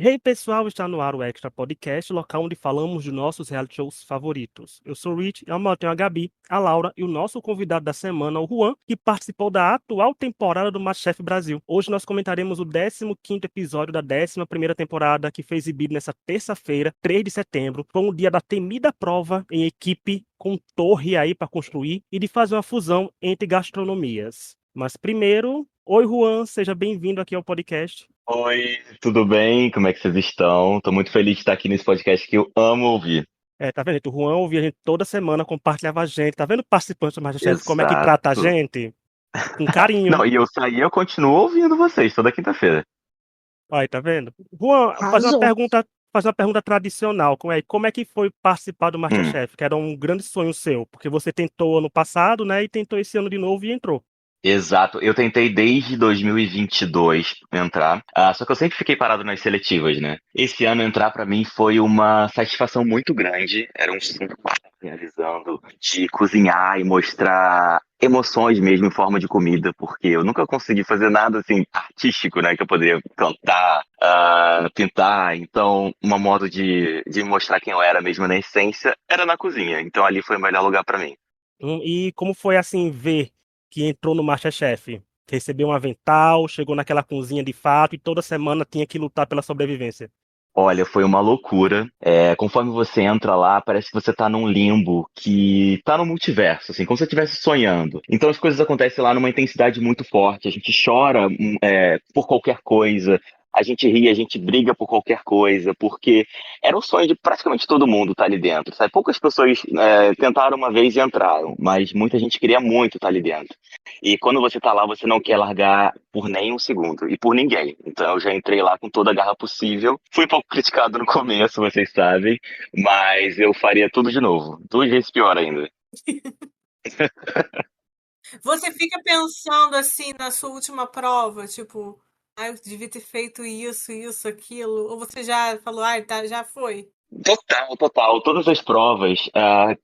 Hey pessoal, está no ar o Extra Podcast, local onde falamos de nossos reality shows favoritos. Eu sou o Rich, ao meu lado tenho a Gabi, a Laura e o nosso convidado da semana, o Juan, que participou da atual temporada do MasterChef Brasil. Hoje nós comentaremos o 15º episódio da 11ª temporada, que foi exibido nessa terça-feira, 3 de setembro. Foi um dia da temida prova em equipe com torre aí para construir e de fazer uma fusão entre gastronomias. Mas primeiro, oi Juan, seja bem-vindo aqui ao podcast. Oi, tudo bem? Como é que vocês estão? Tô muito feliz de estar aqui nesse podcast que eu amo ouvir. Tá vendo? O Juan ouvia a gente toda semana, compartilhava a gente. Tá vendo o participante do MasterChef como é que trata a Exato. gente? Com carinho. Não, e eu saí, eu continuo ouvindo vocês toda quinta-feira. Aí, tá vendo? Juan, Arrasou. fazer uma pergunta tradicional. Como é que foi participar do Hum. MasterChef? Que era um grande sonho seu, porque você tentou ano passado, né? E tentou esse ano de novo e entrou. Exato, eu tentei desde 2022 entrar, só que eu sempre fiquei parado nas seletivas, né? Esse ano entrar pra mim foi uma satisfação muito grande, era um sonho que eu estava realizando de cozinhar e mostrar emoções mesmo em forma de comida, porque eu nunca consegui fazer nada assim artístico, né? Que eu poderia cantar, pintar, então uma modo de mostrar quem eu era mesmo na essência era na cozinha, então ali foi o melhor lugar pra mim. E como foi assim ver que entrou no MasterChef? Recebeu um avental, chegou naquela cozinha de fato e toda semana tinha que lutar pela sobrevivência. Olha, foi uma loucura. Conforme você entra lá, parece que você tá num limbo que tá no multiverso, assim, como se você estivesse sonhando. Então as coisas acontecem lá numa intensidade muito forte. A gente chora, por qualquer coisa. A gente ri, a gente briga por qualquer coisa, porque era um sonho de praticamente todo mundo estar ali dentro, sabe? Poucas pessoas, tentaram uma vez e entraram, mas muita gente queria muito estar ali dentro. E quando você tá lá, você não quer largar por nem um segundo e por ninguém. Então eu já entrei lá com toda a garra possível. Fui um pouco criticado no começo, vocês sabem, mas eu faria tudo de novo. Duas vezes pior ainda. Você fica pensando assim na sua última prova, tipo, eu devia ter feito isso, aquilo, ou você já falou, tá, já foi. Total, total. Todas as provas.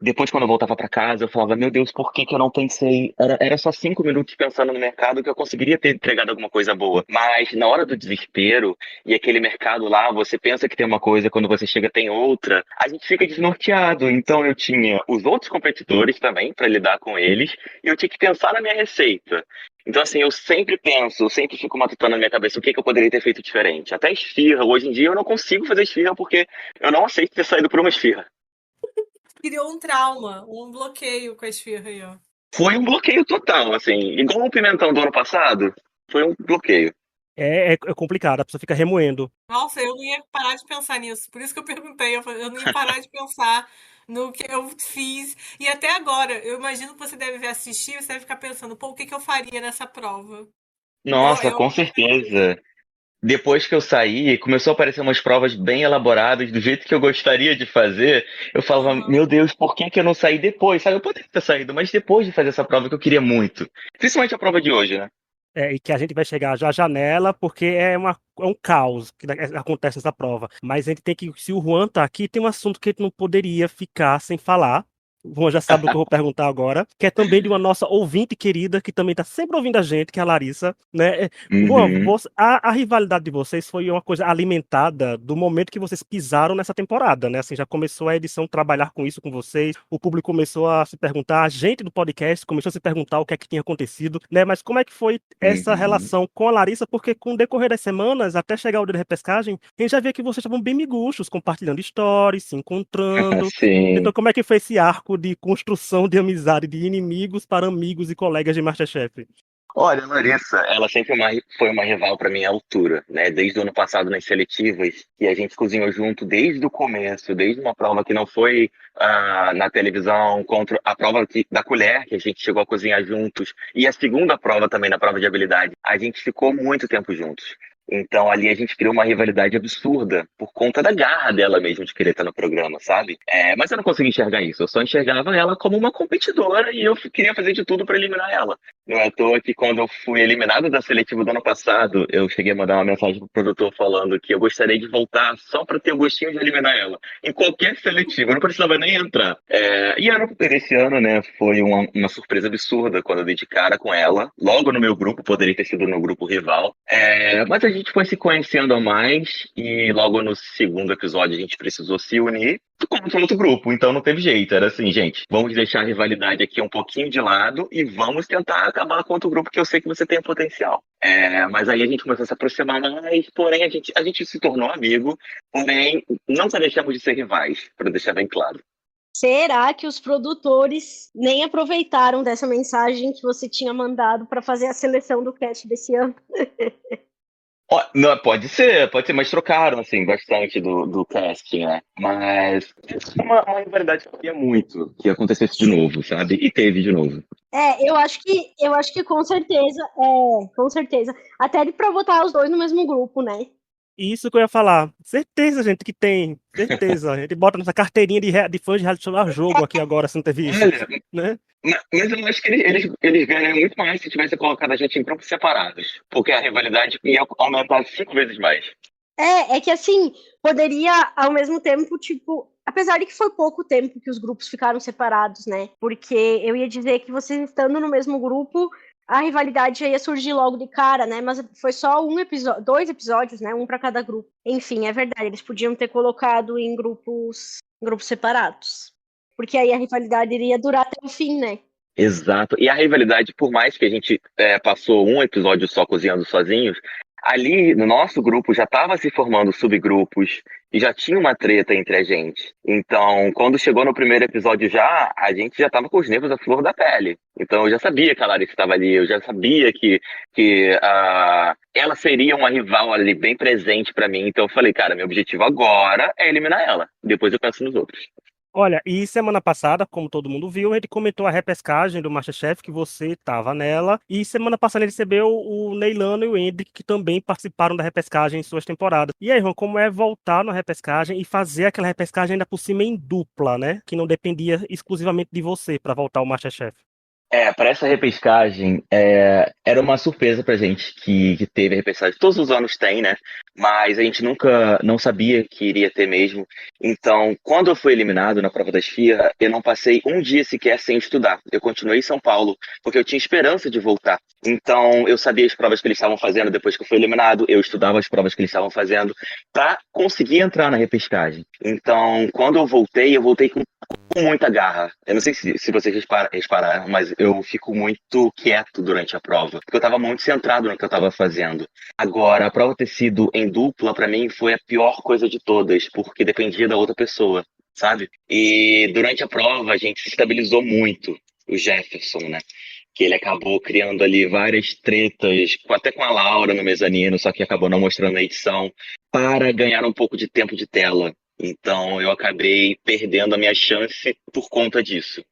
Depois, quando eu voltava pra casa, eu falava: Meu Deus, por que que eu não pensei? Era só 5 minutos pensando no mercado que eu conseguiria ter entregado alguma coisa boa. Mas na hora do desespero e aquele mercado lá, você pensa que tem uma coisa, quando você chega tem outra. A gente fica desnorteado. Então eu tinha os outros competidores também para lidar com eles e eu tinha que pensar na minha receita. Então, assim, eu sempre fico matutando na minha cabeça o que que eu poderia ter feito diferente. Até esfirra, hoje em dia eu não consigo fazer esfirra porque eu não aceito ter saído por uma esfirra. Criou um trauma, um bloqueio com a esfirra aí, ó. Foi um bloqueio total, assim. Igual o pimentão do ano passado, foi um bloqueio. É complicado, a pessoa fica remoendo. Nossa, eu não ia parar de pensar nisso. Por isso que eu perguntei, eu não ia parar de pensar no que eu fiz. E até agora, eu imagino que você deve assistir, você deve ficar pensando, pô, o que que eu faria nessa prova? Igual Nossa, eu. com certeza. Depois que eu saí, começou a aparecer umas provas bem elaboradas, do jeito que eu gostaria de fazer. Eu falava, Aham. meu Deus, por que que eu não saí depois? Sabe, eu poderia ter saído, mas depois de fazer essa prova que eu queria muito. Principalmente a prova de hoje, né? E que a gente vai chegar já à janela, porque é um caos que acontece nessa prova. Mas a gente tem que, se o Juan tá aqui, tem um assunto que a gente não poderia ficar sem falar. O Juan já sabe do que eu vou perguntar agora, que é também de uma nossa ouvinte querida, que também tá sempre ouvindo a gente, que é a Larissa, né? Juan, Uhum. a rivalidade de vocês foi uma coisa alimentada do momento que vocês pisaram nessa temporada, né? Assim, já começou a edição trabalhar com isso com vocês, o público começou a se perguntar, a gente do podcast começou a se perguntar o que é que tinha acontecido, né? Mas como é que foi essa Uhum. relação com a Larissa? Porque com o decorrer das semanas, até chegar o dia da repescagem, a gente já via que vocês estavam bem miguxos, compartilhando stories, se encontrando. Então, Sim. como é que foi esse arco de construção de amizade de inimigos para amigos e colegas de MasterChef? Olha, a Larissa, ela sempre foi uma rival para mim à altura, né? Desde o ano passado nas seletivas, e a gente cozinhou junto desde o começo, desde uma prova que não foi na televisão, contra a prova da colher, que a gente chegou a cozinhar juntos, e a segunda prova também, na prova de habilidade. A gente ficou muito tempo juntos. Então ali a gente criou uma rivalidade absurda por conta da garra dela mesmo de querer estar no programa, sabe? Mas eu não conseguia enxergar isso. Eu só enxergava ela como uma competidora e eu queria fazer de tudo para eliminar ela. Não é à toa que quando eu fui eliminado da seletiva do ano passado, eu cheguei a mandar uma mensagem pro produtor falando que eu gostaria de voltar só pra ter o gostinho de eliminar ela. Em qualquer seletiva, eu não precisava nem entrar. Esse ano, né, foi uma surpresa absurda quando eu dei de cara com ela. Logo no meu grupo, poderia ter sido no grupo rival. Mas a gente foi se conhecendo a mais e logo no segundo episódio a gente precisou se unir contra outro grupo, então não teve jeito. Era assim, gente, vamos deixar a rivalidade aqui um pouquinho de lado e vamos tentar acabar com outro grupo que eu sei que você tem potencial. Mas aí a gente começou a se aproximar mais, porém a gente se tornou amigo, porém nunca deixamos de ser rivais, para deixar bem claro. Será que os produtores nem aproveitaram dessa mensagem que você tinha mandado para fazer a seleção do cast desse ano? Não, pode ser, mas trocaram, assim, bastante do casting, né? Mas é uma rivalidade que eu queria muito que acontecesse de novo, sabe? E teve de novo. Eu acho que com certeza, com certeza. Até pra botar os dois no mesmo grupo, né? Isso que eu ia falar. Certeza, gente, que tem. Certeza. A gente bota nossa carteirinha de fãs de reality show a jogo aqui agora, se não teve isso. Olha, Né? mas eu acho que eles ganham muito mais se tivesse colocado a gente em grupos separados. Porque a rivalidade ia aumentar 5 vezes mais. É que assim, poderia ao mesmo tempo, tipo, apesar de que foi pouco tempo que os grupos ficaram separados, né? Porque eu ia dizer que vocês estando no mesmo grupo, a rivalidade já ia surgir logo de cara, né? Mas foi só 2 episódios, né? Um para cada grupo. Enfim, é verdade, eles podiam ter colocado em grupos separados. Porque aí a rivalidade iria durar até o fim, né? Exato. E a rivalidade, por mais que a gente passou um episódio só cozinhando sozinhos, ali no nosso grupo já estava se formando subgrupos e já tinha uma treta entre a gente. Então, quando chegou no primeiro episódio a gente já estava com os nervos à flor da pele. Então, eu já sabia que a Larissa estava ali, eu já sabia que ela seria uma rival ali bem presente para mim. Então, eu falei, cara, meu objetivo agora é eliminar ela. Depois eu penso nos outros. Olha, e semana passada, como todo mundo viu, ele comentou a repescagem do MasterChef, que você estava nela. E semana passada ele recebeu o Neilano e o Hendrik, que também participaram da repescagem em suas temporadas. E aí, João, como é voltar na repescagem e fazer aquela repescagem ainda por cima em dupla, né? Que não dependia exclusivamente de você para voltar ao MasterChef. Para essa repescagem, era uma surpresa pra gente que teve a repescagem. Todos os anos tem, né? Mas a gente nunca não sabia que iria ter mesmo. Então, quando eu fui eliminado na prova das FIA, eu não passei um dia sequer sem estudar. Eu continuei em São Paulo, porque eu tinha esperança de voltar. Então, eu sabia as provas que eles estavam fazendo depois que eu fui eliminado, eu estudava as provas que eles estavam fazendo para conseguir entrar na repescagem. Então, quando eu voltei com muita garra. Eu não sei se vocês repararam, mas eu fico muito quieto durante a prova, porque eu estava muito centrado no que eu estava fazendo. Agora, a prova ter sido em dupla, para mim, foi a pior coisa de todas, porque dependia da outra pessoa, sabe? E durante a prova, a gente se estabilizou muito, o Jefferson, né? Que ele acabou criando ali várias tretas, até com a Laura no mezanino, só que acabou não mostrando na edição, para ganhar um pouco de tempo de tela. Então eu acabei perdendo a minha chance por conta disso.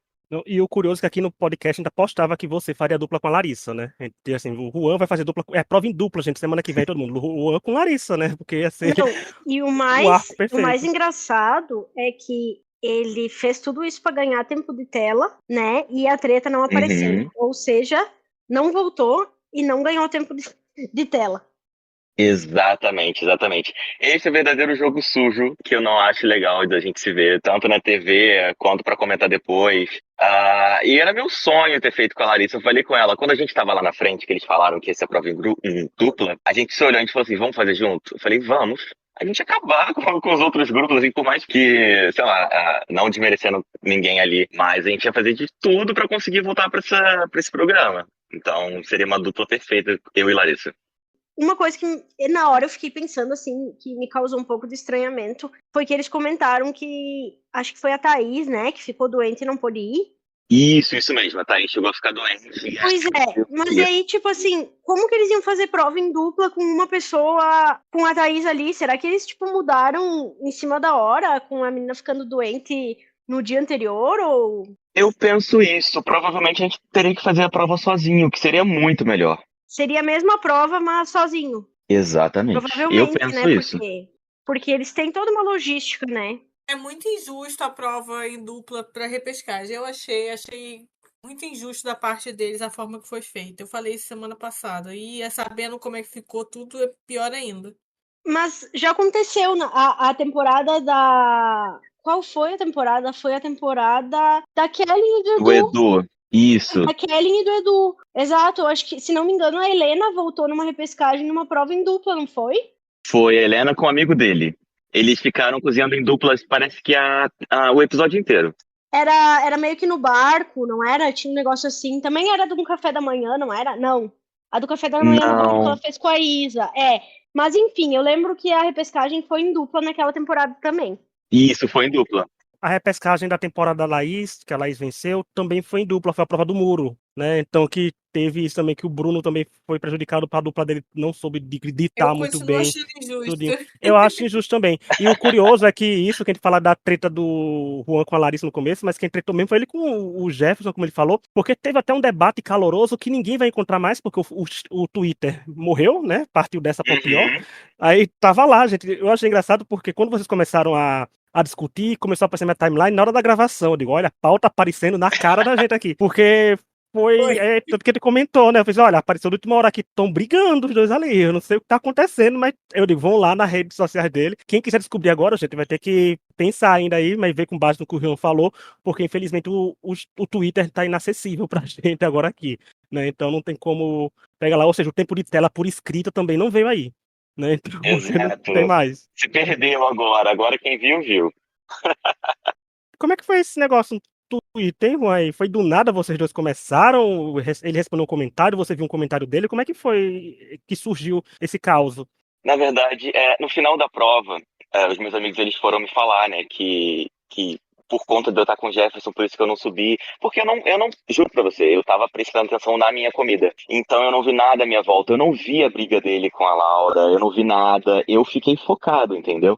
E o curioso é que aqui no podcast ainda postava que você faria dupla com a Larissa, né? E, assim, o Juan vai fazer dupla. Prova em dupla, gente, semana que vem todo mundo. O Juan com Larissa, né? Porque ia ser. Não, e o arco mais perfeito. engraçado é que ele fez tudo isso para ganhar tempo de tela, né? E a treta não apareceu. Uhum. Ou seja, não voltou e não ganhou tempo de tela. Exatamente. Esse é o verdadeiro jogo sujo que eu não acho legal da gente se ver, tanto na TV quanto para comentar depois. E era meu sonho ter feito com a Larissa. Eu falei com ela, quando a gente tava lá na frente, que eles falaram que ia ser a prova em dupla, a gente se olhou e falou assim, vamos fazer junto? Eu falei, vamos. A gente acabar com os outros grupos, assim, por mais que, sei lá, não desmerecendo ninguém ali, mas a gente ia fazer de tudo para conseguir voltar para esse programa. Então, seria uma dupla perfeita, eu e Larissa. Uma coisa que na hora eu fiquei pensando, assim, que me causou um pouco de estranhamento, foi que eles comentaram que, acho que foi a Thaís, né, que ficou doente e não pôde ir. Isso mesmo, a Thaís chegou a ficar doente. Pois é, mas aí, tipo assim, como que eles iam fazer prova em dupla com uma pessoa, com a Thaís ali? Será que eles, tipo, mudaram em cima da hora, com a menina ficando doente no dia anterior, ou... Eu penso isso, provavelmente a gente teria que fazer a prova sozinho, que seria muito melhor. Seria a mesma prova, mas sozinho. Exatamente. Provavelmente, Eu penso né? isso. Porque eles têm toda uma logística, né? É muito injusto a prova em dupla para repescagem. Eu achei muito injusto da parte deles a forma que foi feita. Eu falei isso semana passada. E sabendo como é que ficou tudo, é pior ainda. Mas já aconteceu a temporada da. Qual foi a temporada? Foi a temporada da Kelly e do O Edu. Edu, isso. Da Kelly e do Edu. Exato, eu acho que, se não me engano, a Helena voltou numa repescagem numa prova em dupla, não foi? Foi a Helena com um amigo dele. Eles ficaram cozinhando em duplas, parece que o episódio inteiro. Era meio que no barco, não era? Tinha um negócio assim. Também era de um café da manhã, não era? Não. A do café da manhã no barco ela Não, fez com a Isa. É. Mas enfim, eu lembro que a repescagem foi em dupla naquela temporada também. isso foi em dupla. A repescagem da temporada da Laís, que a Laís venceu, também foi em dupla, foi a prova do muro, né? Então que teve isso também, que o Bruno também foi prejudicado para a dupla dele não soube Eu ditar muito continuo bem. achando injusto. Tudinho. Eu acho injusto também. E o curioso é que isso, que a gente fala da treta do Juan com a Larissa no começo, mas quem tretou mesmo foi ele com o Jefferson, como ele falou, porque teve até um debate caloroso que ninguém vai encontrar mais, porque o Twitter morreu, né? Partiu dessa para pior. Uhum. Aí tava lá, gente. Eu achei engraçado porque quando vocês começaram a discutir, começou a aparecer minha timeline na hora da gravação. Eu digo, olha, a pauta aparecendo na cara da gente aqui. Porque foi. Tanto que ele comentou, né? Eu fiz, olha, apareceu na última hora aqui, estão brigando os dois ali. Eu não sei o que tá acontecendo, mas eu digo, vão lá nas redes sociais dele. Quem quiser descobrir agora, gente, vai ter que pensar ainda aí, mas ver com base no que o Rion falou, porque infelizmente o Twitter tá inacessível pra gente agora aqui, né? Então não tem como pegar lá, ou seja, o tempo de tela por escrita também não veio aí, né? Então você não Exato. tem mais. Se perdeu agora. Agora quem viu, viu. Como é que foi esse negócio no Twitter, hein, Juan? Foi do nada vocês dois começaram? Ele respondeu um comentário, você viu um comentário dele? Como é que foi que surgiu esse caos? Na verdade, no final da prova, os meus amigos eles foram me falar, né, que por conta de eu estar com o Jefferson, por isso que eu não subi, porque eu não, juro pra você, eu tava prestando atenção na minha comida. Então eu não vi nada à minha volta, eu não vi a briga dele com a Laura, eu não vi nada, eu fiquei focado, entendeu?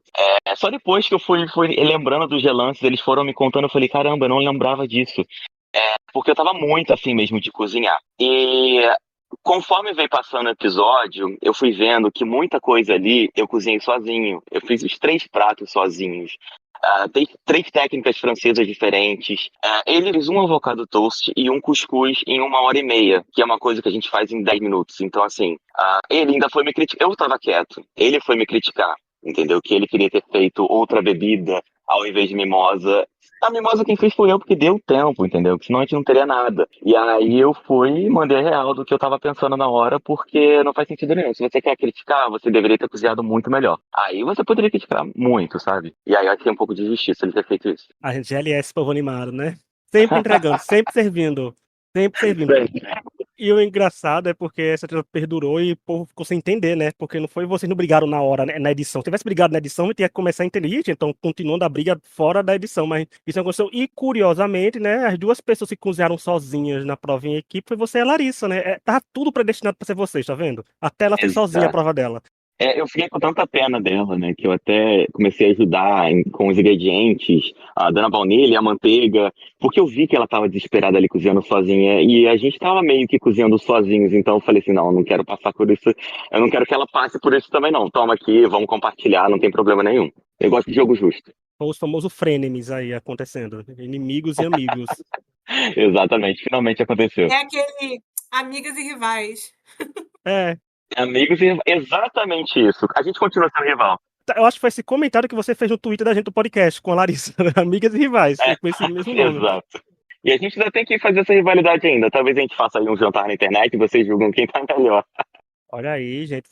Só depois que eu fui lembrando dos relances, eles foram me contando, eu falei, caramba, eu não lembrava disso. Porque eu tava muito afim mesmo de cozinhar. E conforme veio passando o episódio, eu fui vendo que muita coisa ali eu cozinhei sozinho. Eu fiz os 3 pratos sozinhos. Tem 3 técnicas francesas diferentes. Ele fez um avocado toast e um cuscuz em 1h30, que é uma coisa que a gente faz em 10 minutos. Então, assim, ele ainda foi me criticar. Eu tava quieto. Ele foi me criticar, entendeu? Que ele queria ter feito outra bebida ao invés de mimosa. A mimosa quem fez foi eu, porque deu tempo, entendeu? Porque senão a gente não teria nada. E aí eu fui e mandei real do que eu tava pensando na hora, porque não faz sentido nenhum. Se você quer criticar, você deveria ter cozinhado muito melhor. Aí você poderia criticar muito, sabe? E aí eu achei um pouco de justiça ele ter feito isso. A gente GLS povo animado, né? Sempre entregando, sempre servindo. Sempre servindo. E o engraçado é porque essa treta perdurou e o povo ficou sem entender, né? Porque não foi vocês não brigaram na hora, né, na edição. Se tivesse brigado na edição, eu tinha que começar a entender. Ih, então continuando a briga fora da edição, mas isso não aconteceu. E curiosamente, né? As duas pessoas que cozinharam sozinhas na prova em equipe foi você e a Larissa, né? Tava tudo predestinado pra ser vocês, tá vendo? Até ela fez sozinha a Exato. prova dela. Eu fiquei com tanta pena dela, né, que eu até comecei a ajudar com os ingredientes, a dona baunilha, e a manteiga, porque eu vi que ela estava desesperada ali cozinhando sozinha, e a gente estava meio que cozinhando sozinhos, então eu falei assim, não, eu não quero passar por isso, eu não quero que ela passe por isso também não, toma aqui, vamos compartilhar, não tem problema nenhum. Eu gosto de jogo justo. Foi os famosos frenemies aí acontecendo. Inimigos e amigos. Exatamente, finalmente aconteceu. É aquele amigas e rivais. É. Amigos, exatamente isso. A gente continua sendo rival. Eu acho que foi esse comentário que você fez no Twitter da gente do podcast com a Larissa, né? Amigas e rivais, É, com esse mesmo nome. exato. E a gente ainda tem que fazer essa rivalidade ainda. Talvez a gente faça aí um jantar na internet e vocês julgam quem tá melhor. Olha aí, gente,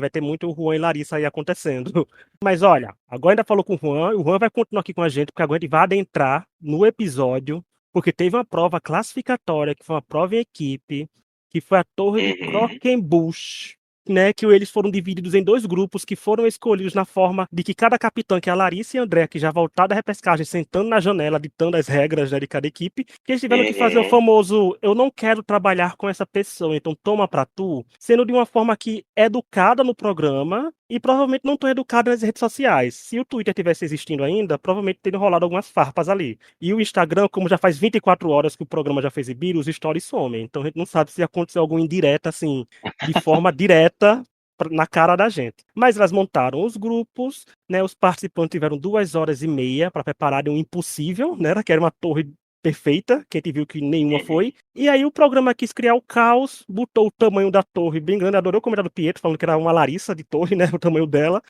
vai ter muito Juan e Larissa aí acontecendo. Mas olha, agora ainda falou com o Juan vai continuar aqui com a gente, porque agora a gente vai adentrar no episódio, porque teve uma prova classificatória, que foi uma prova em equipe, que foi a Torre de Uhum. Croquembush, né, que eles foram divididos em 2 grupos que foram escolhidos na forma de que cada capitã, que é a Larissa e a André, que já voltaram da repescagem, sentando na janela, ditando as regras, né, de cada equipe, que eles tiveram que fazer o Uhum. famoso eu não quero trabalhar com essa pessoa, então toma pra tu, sendo de uma forma que é educada no programa e provavelmente não tão educada nas redes sociais. Se o Twitter tivesse existindo ainda, provavelmente teria rolado algumas farpas ali. E o Instagram, como já faz 24 horas que o programa já fez exibir, os stories somem. Então a gente não sabe se aconteceu alguma indireta, assim, de forma direta na cara da gente. Mas elas montaram os grupos, né? Os participantes tiveram 2h30 para prepararem um impossível, né? Que era uma torre perfeita, que a gente viu que nenhuma foi. E aí o programa quis criar o caos, botou o tamanho da torre bem grande, adorou o comentário do Pietro, falando que era uma Larissa de torre, né, o tamanho dela.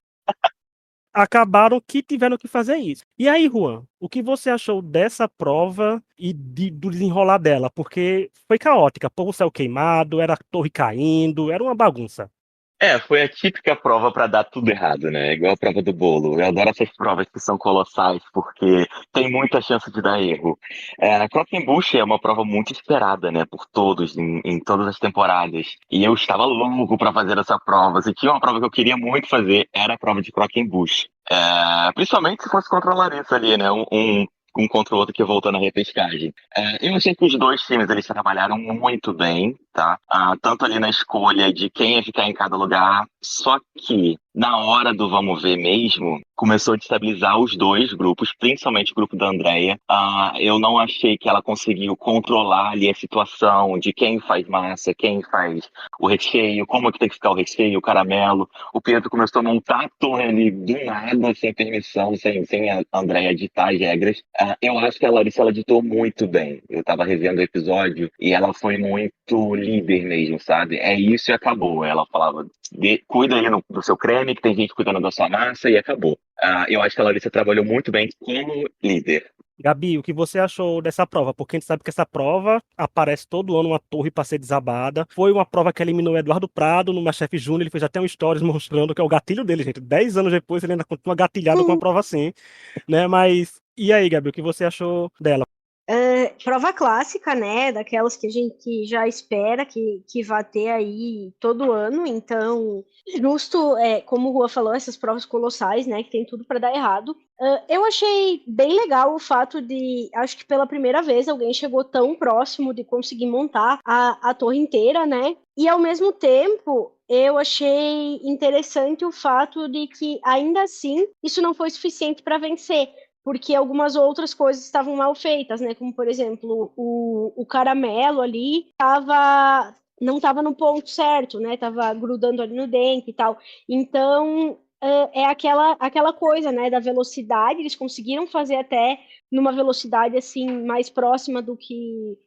Acabaram que tiveram que fazer isso. E aí, Juan, o que você achou dessa prova e do desenrolar dela? Porque foi caótica, povo céu queimado, era a torre caindo, era uma bagunça. Foi a típica prova pra dar tudo errado, né? Igual a prova do bolo. Eu adoro essas provas que são colossais, porque tem muita chance de dar erro. A Croquembush é uma prova muito esperada, né? Por todos, em todas as temporadas. E eu estava louco pra fazer essa prova. Se tinha uma prova que eu queria muito fazer, era a prova de Croquembush. Principalmente se fosse contra a Larissa ali, né? Um contra o outro que voltou na repescagem. Eu achei que os dois times eles trabalharam muito bem, tá? Tanto ali na escolha de quem ia ficar em cada lugar, só que na hora do vamos ver mesmo, começou a destabilizar os dois grupos, principalmente o grupo da Andrea. Eu não achei que ela conseguiu controlar ali a situação de quem faz massa, quem faz o recheio, como é que tem que ficar o recheio, o caramelo. O Pedro começou a montar a torre ali do nada, sem permissão, sem a Andrea ditar as regras. Eu acho que a Larissa ela ditou muito bem. Eu tava revendo o episódio e ela foi muito líder mesmo, sabe? É isso e acabou. Ela falava, cuida aí do seu creme, que tem gente cuidando da sua massa, e acabou. Eu acho que a Larissa trabalhou muito bem como líder. Gabi, o que você achou dessa prova? Porque a gente sabe que essa prova aparece todo ano uma torre para ser desabada. Foi uma prova que eliminou o Eduardo Prado no MasterChef Júnior. Ele fez até um stories mostrando que é o gatilho dele, gente. 10 anos depois ele ainda continua gatilhado com uma prova assim, né? Mas e aí, Gabi, o que você achou dela? Prova clássica, né? Daquelas que a gente já espera que vá ter aí todo ano. Então, justo, como o Rua falou, essas provas colossais, né? Que tem tudo para dar errado. Eu achei bem legal o fato de, acho que pela primeira vez alguém chegou tão próximo de conseguir montar a torre inteira, né? E ao mesmo tempo, eu achei interessante o fato de que, ainda assim, isso não foi suficiente para vencer, porque algumas outras coisas estavam mal feitas, né? Como, por exemplo, o caramelo ali não estava no ponto certo, né? Tava grudando ali no dente e tal. Então, é aquela coisa, né? Da velocidade. Eles conseguiram fazer até numa velocidade assim mais próxima do que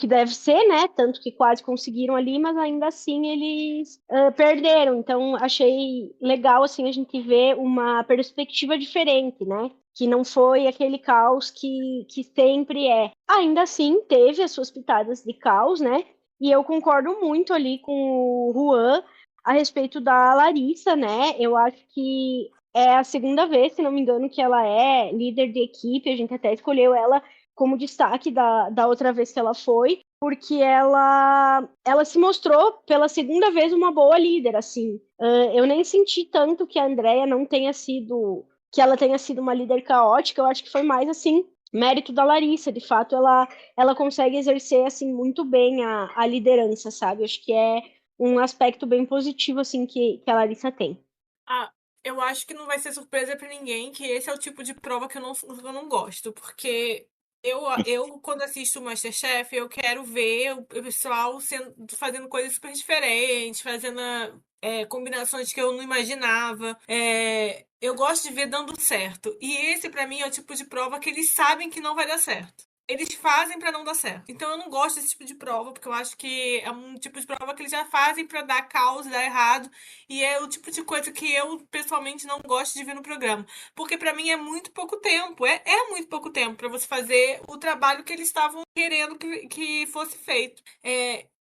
deve ser, né? Tanto que quase conseguiram ali, mas ainda assim eles perderam. Então, achei legal assim a gente ver uma perspectiva diferente, né? Que não foi aquele caos que sempre é. Ainda assim, teve as suas pitadas de caos, né? E eu concordo muito ali com o Juan a respeito da Larissa, né? Eu acho que é a segunda vez, se não me engano, que ela é líder de equipe. A gente até escolheu ela como destaque da outra vez que ela foi, porque ela se mostrou pela segunda vez uma boa líder, assim. Eu nem senti tanto que a Andrea não tenha sido que ela tenha sido uma líder caótica. Eu acho que foi mais assim mérito da Larissa. De fato, ela consegue exercer assim muito bem a liderança, sabe? Eu acho que é um aspecto bem positivo assim que a Larissa tem. Ah, eu acho que não vai ser surpresa pra ninguém que esse é o tipo de prova que eu não gosto, porque eu quando assisto o MasterChef, eu quero ver o pessoal fazendo coisas super diferentes, fazendo combinações que eu não imaginava. Eu gosto de ver dando certo. E esse, pra mim, é o tipo de prova que eles sabem que não vai dar certo. Eles fazem pra não dar certo. Então eu não gosto desse tipo de prova, porque eu acho que é um tipo de prova que eles já fazem pra dar caos e dar errado. E é o tipo de coisa que eu, pessoalmente, não gosto de ver no programa. Porque pra mim é muito pouco tempo. É muito pouco tempo pra você fazer o trabalho que eles estavam querendo que fosse feito.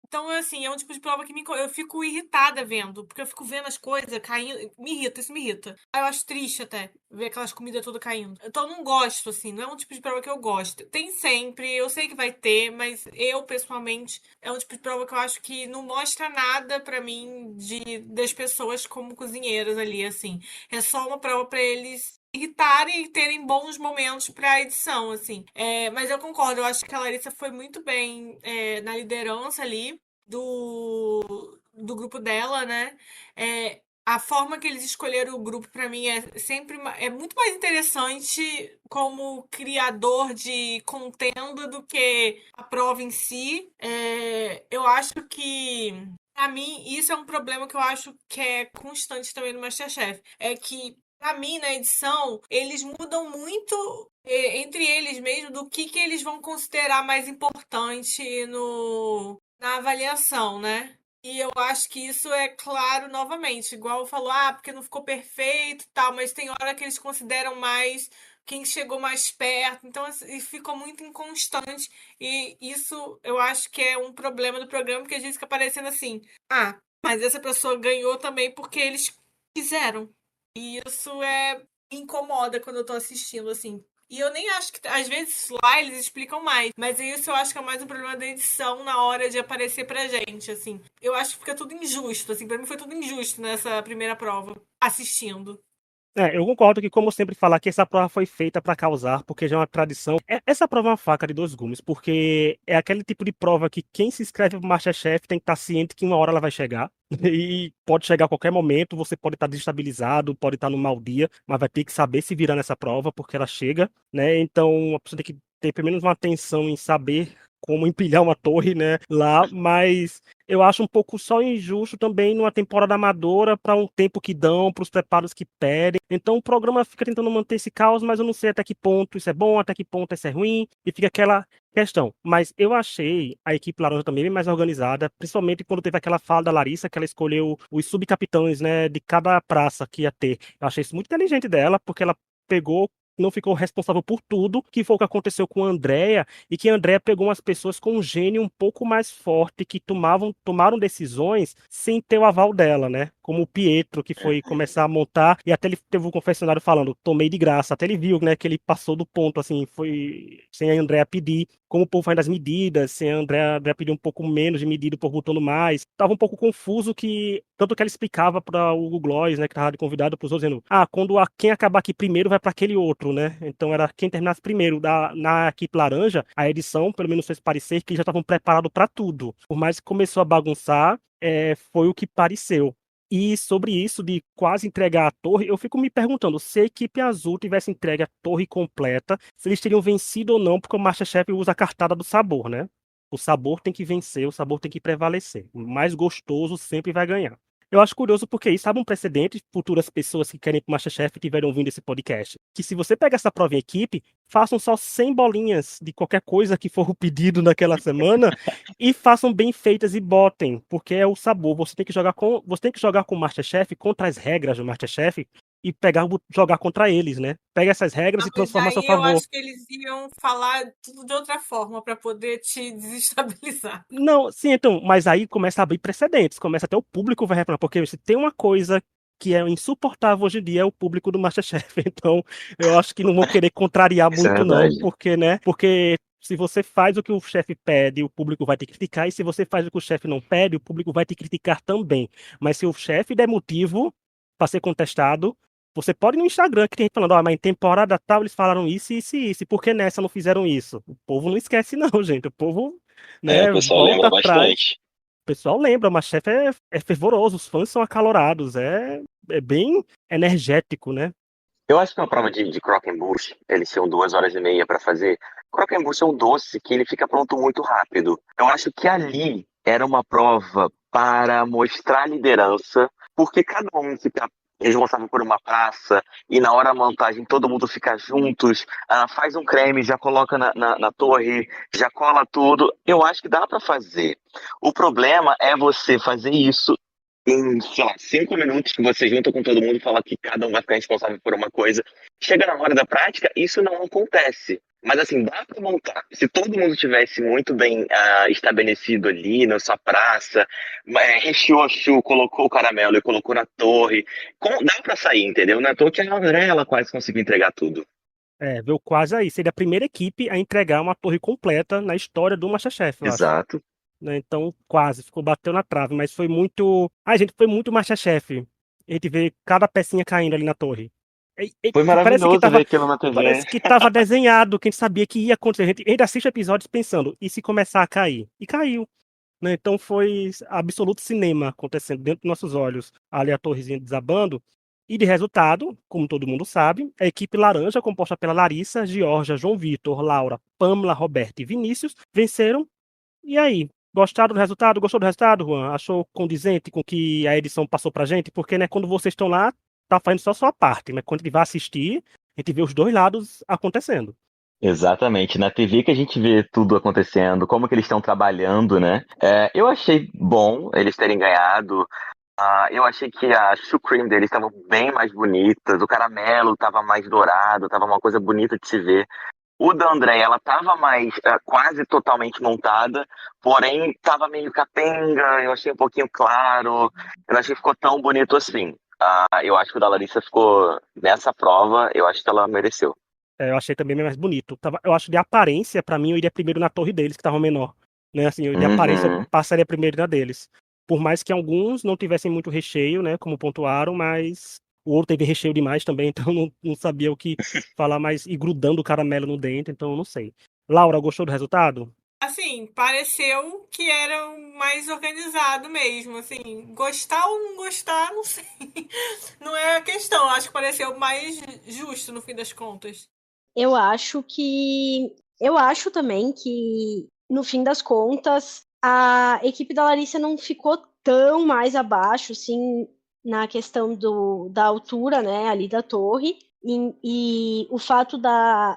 Então, assim, é um tipo de prova que eu fico irritada vendo. Porque eu fico vendo as coisas caindo. Me irrita, isso me irrita. Aí eu acho triste até ver aquelas comidas todas caindo. Então eu não gosto, assim. Não é um tipo de prova que eu gosto. Tem sempre, eu sei que vai ter, mas eu, pessoalmente, é um tipo de prova que eu acho que não mostra nada pra mim das pessoas como cozinheiras ali, assim. É só uma prova pra eles irritarem e terem bons momentos pra edição, assim. Mas eu concordo, eu acho que a Larissa foi muito bem na liderança ali do grupo dela, né? A forma que eles escolheram o grupo pra mim é sempre é muito mais interessante como criador de contenda do que a prova em si. Eu acho que pra mim, isso é um problema que eu acho que é constante também no MasterChef. É que Pra mim, na edição, eles mudam muito entre eles mesmo do que eles vão considerar mais importante na avaliação, né? E eu acho que isso é claro novamente, igual falou, porque não ficou perfeito e tal, mas tem hora que eles consideram mais quem chegou mais perto, então e ficou muito inconstante. E isso eu acho que é um problema do programa, porque às vezes fica parecendo assim, mas essa pessoa ganhou também porque eles quiseram. E isso me incomoda quando eu tô assistindo, assim. E eu nem acho que. Às vezes lá eles explicam mais. Mas isso eu acho que é mais um problema da edição na hora de aparecer pra gente, assim. Eu acho que fica tudo injusto, assim. Pra mim foi tudo injusto nessa primeira prova. Assistindo. Eu concordo que, como sempre falar, que essa prova foi feita para causar, porque já é uma tradição. Essa prova é uma faca de dois gumes, porque é aquele tipo de prova que quem se inscreve pro MasterChef tem que estar ciente que uma hora ela vai chegar. E pode chegar a qualquer momento, você pode estar desestabilizado, pode estar no mau dia, mas vai ter que saber se virar nessa prova, porque ela chega, né? Então, a pessoa tem que ter pelo menos uma atenção em saber como empilhar uma torre, né, lá, mas eu acho um pouco só injusto também numa temporada amadora para um tempo que dão, para os preparos que pedem. Então o programa fica tentando manter esse caos, mas eu não sei até que ponto isso é bom, até que ponto isso é ruim, e fica aquela questão. Mas eu achei a equipe laranja também bem mais organizada, principalmente quando teve aquela fala da Larissa, que ela escolheu os subcapitães, né, de cada praça que ia ter. Eu achei isso muito inteligente dela, porque ela pegou, não ficou responsável por tudo, que foi o que aconteceu com a Andrea, e que a Andrea pegou umas pessoas com um gênio um pouco mais forte, que tomaram decisões sem ter o aval dela, né? Como o Pietro, que foi começar a montar, e até ele teve um confessionário falando, tomei de graça, até ele viu, né, que ele passou do ponto, assim, foi sem a Andrea pedir, como o povo faz das medidas, sem a Andrea pedir um pouco menos de medida, o povo botando mais. Tava um pouco confuso que, tanto que ela explicava para o Hugo Gloss, né, que tava de convidado para os outros, dizendo, quando quem acabar aqui primeiro vai para aquele outro, né? Então era quem terminasse primeiro. Na equipe laranja, a edição, pelo menos fez parecer que eles já estavam preparados para tudo. Por mais que começou a bagunçar, foi o que pareceu. E sobre isso de quase entregar a torre, eu fico me perguntando se a equipe azul tivesse entregue a torre completa, se eles teriam vencido ou não, porque o MasterChef usa a cartada do sabor, né? O sabor tem que vencer, o sabor tem que prevalecer. O mais gostoso sempre vai ganhar. Eu acho curioso porque isso abre um precedente, futuras pessoas que querem ir pro MasterChef tiverem ouvindo esse podcast. Que se você pegar essa prova em equipe, façam só 100 bolinhas de qualquer coisa que for o pedido naquela semana e façam bem feitas e botem, porque é o sabor. Você tem que jogar com o MasterChef contra as regras do MasterChef e jogar contra eles, né? Pega essas regras e Mas transforma a seu aí eu favor. acho que eles iam falar tudo de outra forma pra poder te desestabilizar. Não, sim, então, mas aí começa a abrir precedentes, começa até o público vai reclamar, porque se tem uma coisa que é insuportável hoje em dia é o público do MasterChef. Então, eu acho que não vão querer contrariar Isso é muito, não, verdade. porque, né? Porque se você faz o que o chefe pede, o público vai te criticar, e se você faz o que o chefe não pede, o público vai te criticar também. Mas se o chefe der motivo para ser contestado, você pode ir no Instagram que tem gente falando, mas em temporada tal eles falaram isso, isso e isso, e por que nessa não fizeram isso? O povo não esquece, não, gente. O povo, O né, pessoal volta lembra atrás. bastante. O pessoal lembra, mas chefe é fervoroso, os fãs são acalorados, é bem energético, né? Eu acho que uma prova de croquembouche, eles tinham 2 horas e meia para fazer. Croquembouche é um doce que ele fica pronto muito rápido. Eu acho que ali era uma prova para mostrar liderança, porque cada um fica responsável por uma praça e na hora da montagem todo mundo fica juntos, faz um creme, já coloca na torre, já cola tudo. Eu acho que dá para fazer. O problema é você fazer isso em, sei lá, 5 minutos que você junta com todo mundo e fala que cada um vai ficar responsável por uma coisa. Chega na hora da prática, isso não acontece. Mas assim, dá para montar. Se todo mundo tivesse muito bem estabelecido ali na sua praça, recheou a chu, colocou o caramelo e colocou na torre, dá para sair, entendeu? Na toa que a André, ela quase conseguiu entregar tudo. Veio quase aí. Seria a primeira equipe a entregar uma torre completa na história do MasterChef, eu acho. Exato. Né? Então, quase, bateu na trave, mas foi muito. Ai, gente, foi muito MasterChef. A gente vê cada pecinha caindo ali na torre. Foi Parece que maravilhoso ver tava, aquilo na TV. parece que tava desenhado, que a gente sabia que ia acontecer. A gente assiste episódios pensando, e se começar a cair? E caiu. Né? Então foi absoluto cinema acontecendo dentro dos nossos olhos, ali a torrezinha desabando. E de resultado, como todo mundo sabe, a equipe laranja, composta pela Larissa, Georgia, João Vitor, Laura, Pamela, Roberto e Vinícius, venceram. E aí? Gostaram do resultado? Gostou do resultado, Juan? Achou condizente com o que a edição passou pra gente? Porque, né, quando vocês estão lá, tá fazendo só a sua parte, mas quando a gente vai assistir, a gente vê os dois lados acontecendo. Exatamente, na TV que a gente vê tudo acontecendo, como que eles estão trabalhando, né? Eu achei bom eles terem ganhado. Eu achei que as sucream deles estavam bem mais bonitas, o caramelo estava mais dourado, estava uma coisa bonita de se ver. O da André, ela estava mais quase totalmente montada, porém estava meio capenga, eu achei um pouquinho claro, eu não achei que ficou tão bonito assim. Eu acho que o da Larissa ficou nessa prova, eu acho que ela mereceu. Eu achei também mais bonito. Eu acho de aparência, pra mim, eu iria primeiro na torre deles, que tava menor. Né? Assim, de aparência, eu Uhum. passaria primeiro na deles. Por mais que alguns não tivessem muito recheio, né? Como pontuaram, mas o outro teve recheio demais também, então não sabia o que falar mais. E grudando o caramelo no dente, então eu não sei. Laura, gostou do resultado? Assim, pareceu que era mais organizado mesmo, assim, gostar ou não gostar, não sei. Não é a questão, acho que pareceu mais justo no fim das contas. Eu acho que. Eu acho também que, no fim das contas, a equipe da Larissa não ficou tão mais abaixo, assim, na questão da altura, né, ali da torre. E o fato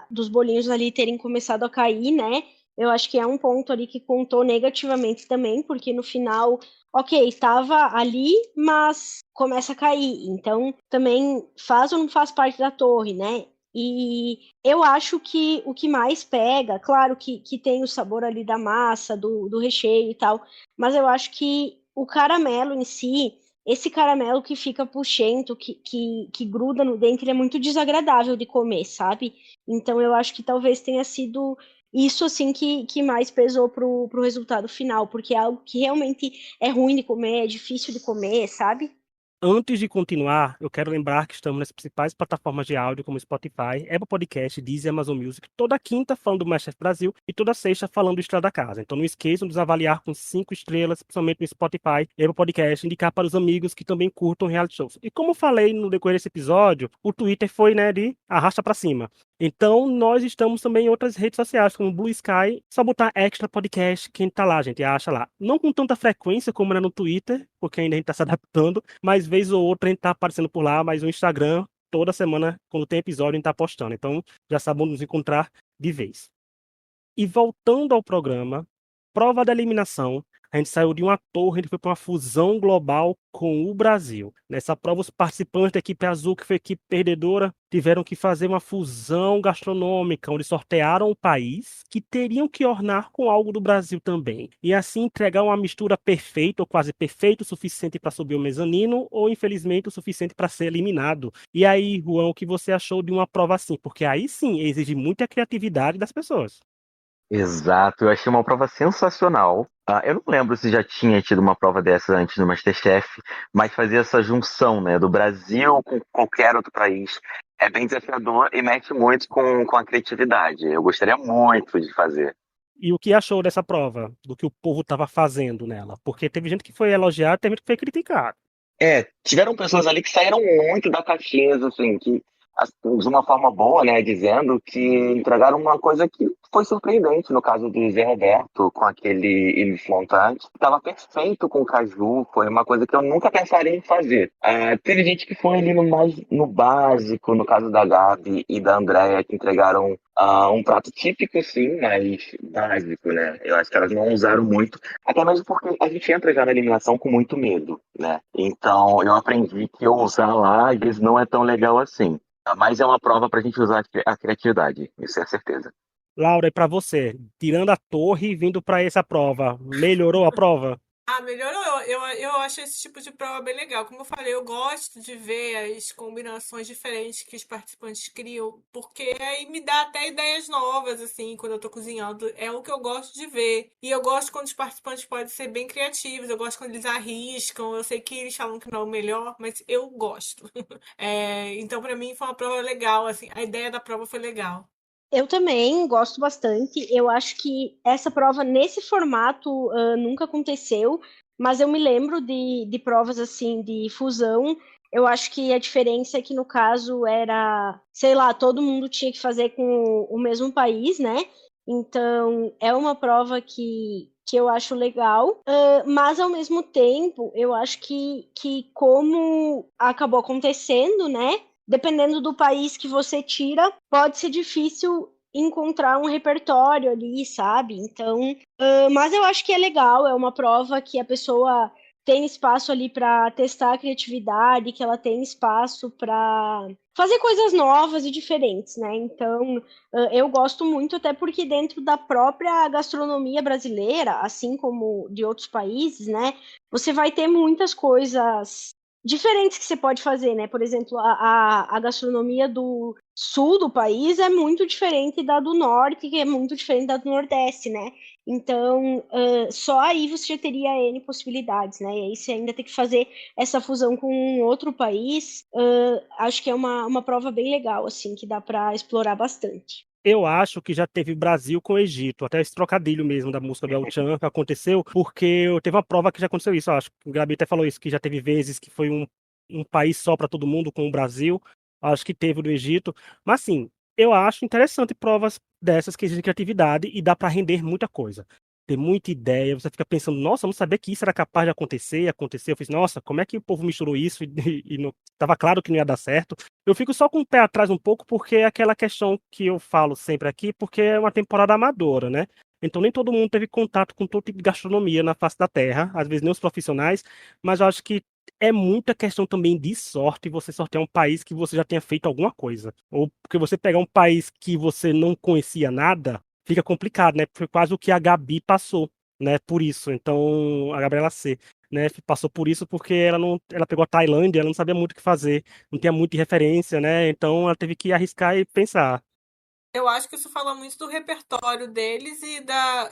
dos bolinhos ali terem começado a cair, né? Eu acho que é um ponto ali que contou negativamente também, porque no final, ok, estava ali, mas começa a cair. Então, também faz ou não faz parte da torre, né? E eu acho que o que mais pega, claro que tem o sabor ali da massa, do recheio e tal, mas eu acho que o caramelo em si, esse caramelo que fica puxento, que gruda no dente, ele é muito desagradável de comer, sabe? Então eu acho que talvez tenha sido isso assim que mais pesou pro resultado final, porque é algo que realmente é ruim de comer, é difícil de comer, sabe? Antes de continuar, eu quero lembrar que estamos nas principais plataformas de áudio, como Spotify, Apple Podcast, Deezer, Amazon Music, toda quinta falando do MasterChef Brasil e toda sexta falando do Estrada da Casa. Então não esqueçam de nos avaliar com 5 estrelas, principalmente no Spotify, Apple Podcast, indicar para os amigos que também curtam reality shows. E como eu falei no decorrer desse episódio, o Twitter foi, né, de arrasta para cima. Então, nós estamos também em outras redes sociais, como Blue Sky. Só botar Extra Podcast, quem tá lá, gente, acha lá. Não com tanta frequência como era no Twitter, porque ainda a gente tá se adaptando, mas vez ou outra a gente tá aparecendo por lá, mas o Instagram, toda semana, quando tem episódio, a gente tá postando. Então, já sabemos nos encontrar de vez. E voltando ao programa, prova da eliminação, a gente saiu de uma torre, a gente foi para uma fusão global com o Brasil. Nessa prova, os participantes da equipe azul, que foi a equipe perdedora, tiveram que fazer uma fusão gastronômica, onde sortearam o país, que teriam que ornar com algo do Brasil também. E assim entregar uma mistura perfeita, ou quase perfeita, o suficiente para subir o mezanino, ou infelizmente o suficiente para ser eliminado. E aí, Juan, o que você achou de uma prova assim? Porque aí sim exige muita criatividade das pessoas. Exato, eu achei uma prova sensacional. Eu não lembro se já tinha tido uma prova dessa antes no MasterChef, mas fazer essa junção, né, do Brasil com qualquer outro país é bem desafiador e mexe muito com a criatividade. Eu gostaria muito de fazer. E o que achou dessa prova? Do que o povo estava fazendo nela? Porque teve gente que foi elogiada, teve gente que foi criticada. Tiveram pessoas ali que saíram muito da caixinha, assim, de uma forma boa, né, dizendo que entregaram uma coisa que foi surpreendente, no caso do Zé Roberto, com aquele Yves Montand, estava perfeito com caju, foi uma coisa que eu nunca pensaria em fazer. Teve gente que foi ali no básico, no caso da Gabi e da Andrea, que entregaram um prato típico, sim, mas básico, né, eu acho que elas não usaram muito, até mesmo porque a gente entra já na eliminação com muito medo, né, então eu aprendi que eu usar lá, às vezes, não é tão legal assim. Mas é uma prova para a gente usar a criatividade, isso é certeza. Laura, e para você, tirando a torre e vindo para essa prova, melhorou a prova? Melhorou. Eu acho esse tipo de prova bem legal. Como eu falei, eu gosto de ver as combinações diferentes que os participantes criam, porque aí me dá até ideias novas, assim, quando eu tô cozinhando. É o que eu gosto de ver. E eu gosto quando os participantes podem ser bem criativos, eu gosto quando eles arriscam. Eu sei que eles falam que não é o melhor, mas eu gosto. Então, pra mim, foi uma prova legal, assim, a ideia da prova foi legal. Eu também gosto bastante. Eu acho que essa prova, nesse formato, nunca aconteceu, mas eu me lembro de provas assim, de fusão. Eu acho que a diferença é que, no caso, era, sei lá, todo mundo tinha que fazer com o mesmo país, né? Então, é uma prova que que eu acho legal, mas ao mesmo tempo, eu acho que como acabou acontecendo, né? Dependendo do país que você tira, pode ser difícil encontrar um repertório ali, sabe? Então, mas eu acho que é legal, é uma prova que a pessoa tem espaço ali para testar a criatividade, que ela tem espaço para fazer coisas novas e diferentes, né? Então, eu gosto muito, até porque dentro da própria gastronomia brasileira, assim como de outros países, né? Você vai ter muitas coisas diferentes que você pode fazer, né? Por exemplo, a gastronomia do sul do país é muito diferente da do norte, que é muito diferente da do nordeste, né? Então, só aí você já teria N possibilidades, né? E aí você ainda tem que fazer essa fusão com um outro país. Acho que é uma prova bem legal, assim, que dá para explorar bastante. Eu acho que já teve Brasil com Egito, até esse trocadilho mesmo da música do El Chan que aconteceu, porque teve uma prova que já aconteceu isso, eu acho. O Gabi até falou isso, que já teve vezes que foi um país só para todo mundo, com o Brasil. Acho que teve o do Egito. Mas, assim, eu acho interessante provas dessas que exigem criatividade e dá para render muita coisa. Tem muita ideia, você fica pensando, nossa, eu não sabia que isso era capaz de acontecer, e aconteceu. Eu fiz, nossa, como é que o povo misturou isso e não, tava claro que não ia dar certo. Eu fico só com o pé atrás um pouco, porque é aquela questão que eu falo sempre aqui, porque é uma temporada amadora, né? Então nem todo mundo teve contato com todo tipo de gastronomia na face da Terra, às vezes nem os profissionais, mas eu acho que é muita questão também de sorte você sortear um país que você já tenha feito alguma coisa. Ou porque você pegar um país que você não conhecia nada, fica complicado, né? Foi quase o que a Gabi passou, né? Por isso. Então, a Gabriela C, né? Passou por isso porque ela pegou a Tailândia, ela não sabia muito o que fazer, não tinha muita referência, né? Então ela teve que arriscar e pensar. Eu acho que isso fala muito do repertório deles e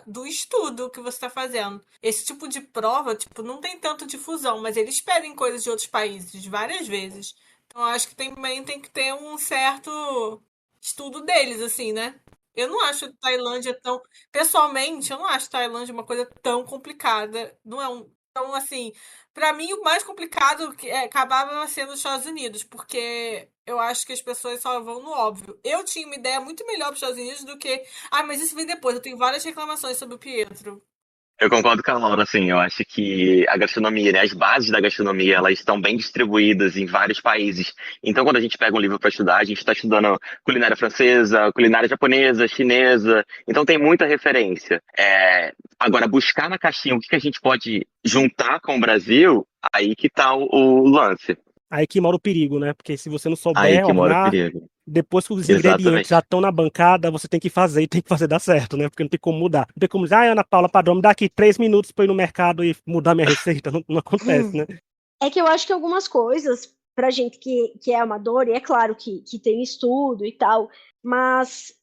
do estudo que você está fazendo. Esse tipo de prova, tipo, não tem tanto difusão, mas eles pedem coisas de outros países várias vezes. Então eu acho que também tem que ter um certo estudo deles, assim, né? Eu não acho Tailândia tão. Pessoalmente, eu não acho Tailândia uma coisa tão complicada. Não é um. Então, assim, pra mim o mais complicado acabava sendo os Estados Unidos, porque eu acho que as pessoas só vão no óbvio. Eu tinha uma ideia muito melhor para os Estados Unidos do que. Ah, mas isso vem depois. Eu tenho várias reclamações sobre o Pietro. Eu concordo com a Laura, assim, eu acho que a gastronomia, né, as bases da gastronomia, elas estão bem distribuídas em vários países. Então, quando a gente pega um livro para estudar, a gente está estudando culinária francesa, culinária japonesa, chinesa, então tem muita referência. Agora, buscar na caixinha o que que a gente pode juntar com o Brasil, aí que tá o lance. Aí que mora o perigo, né? Porque se você não Aí souber que mora o ornar, perigo. depois que os ingredientes já Exatamente. estão na bancada, você tem que fazer e tem que fazer dar certo, né? Porque não tem como mudar. Não tem como dizer, Ana Paula Padrão, me dá aqui 3 minutos pra ir no mercado e mudar minha receita. Não, não acontece, né? É que eu acho que algumas coisas, pra gente que é amador, e é claro que tem estudo e tal, mas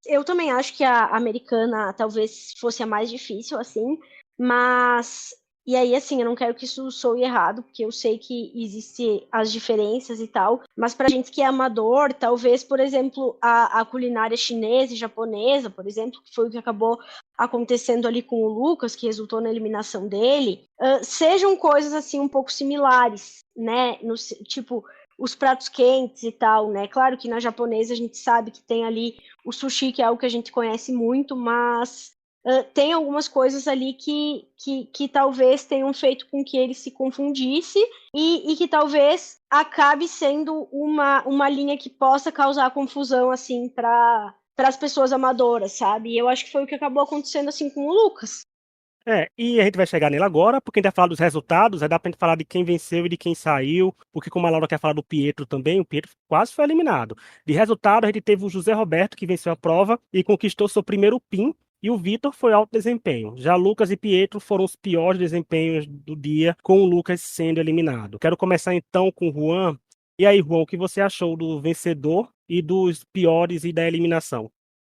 eu também acho que a americana talvez fosse a mais difícil, assim, mas. E aí, assim, eu não quero que isso soe errado, porque eu sei que existem as diferenças e tal, mas pra gente que é amador, talvez, por exemplo, a culinária chinesa e japonesa, por exemplo, que foi o que acabou acontecendo ali com o Lucas, que resultou na eliminação dele, sejam coisas assim um pouco similares, né? Tipo, os pratos quentes e tal, né? Claro que na japonesa a gente sabe que tem ali o sushi, que é algo que a gente conhece muito, mas tem algumas coisas ali que talvez tenham feito com que ele se confundisse e que talvez acabe sendo uma linha que possa causar confusão, assim, para as pessoas amadoras, sabe? E eu acho que foi o que acabou acontecendo, assim, com o Lucas. E a gente vai chegar nele agora, porque a gente vai falar dos resultados, aí dá pra gente falar de quem venceu e de quem saiu, porque como a Laura quer falar do Pietro também, o Pietro quase foi eliminado. De resultado, a gente teve o José Roberto, que venceu a prova e conquistou seu primeiro PIN, e o Vitor foi alto desempenho. Já Lucas e Pietro foram os piores desempenhos do dia, com o Lucas sendo eliminado. Quero começar então com o Juan. E aí, Juan, o que você achou do vencedor e dos piores e da eliminação?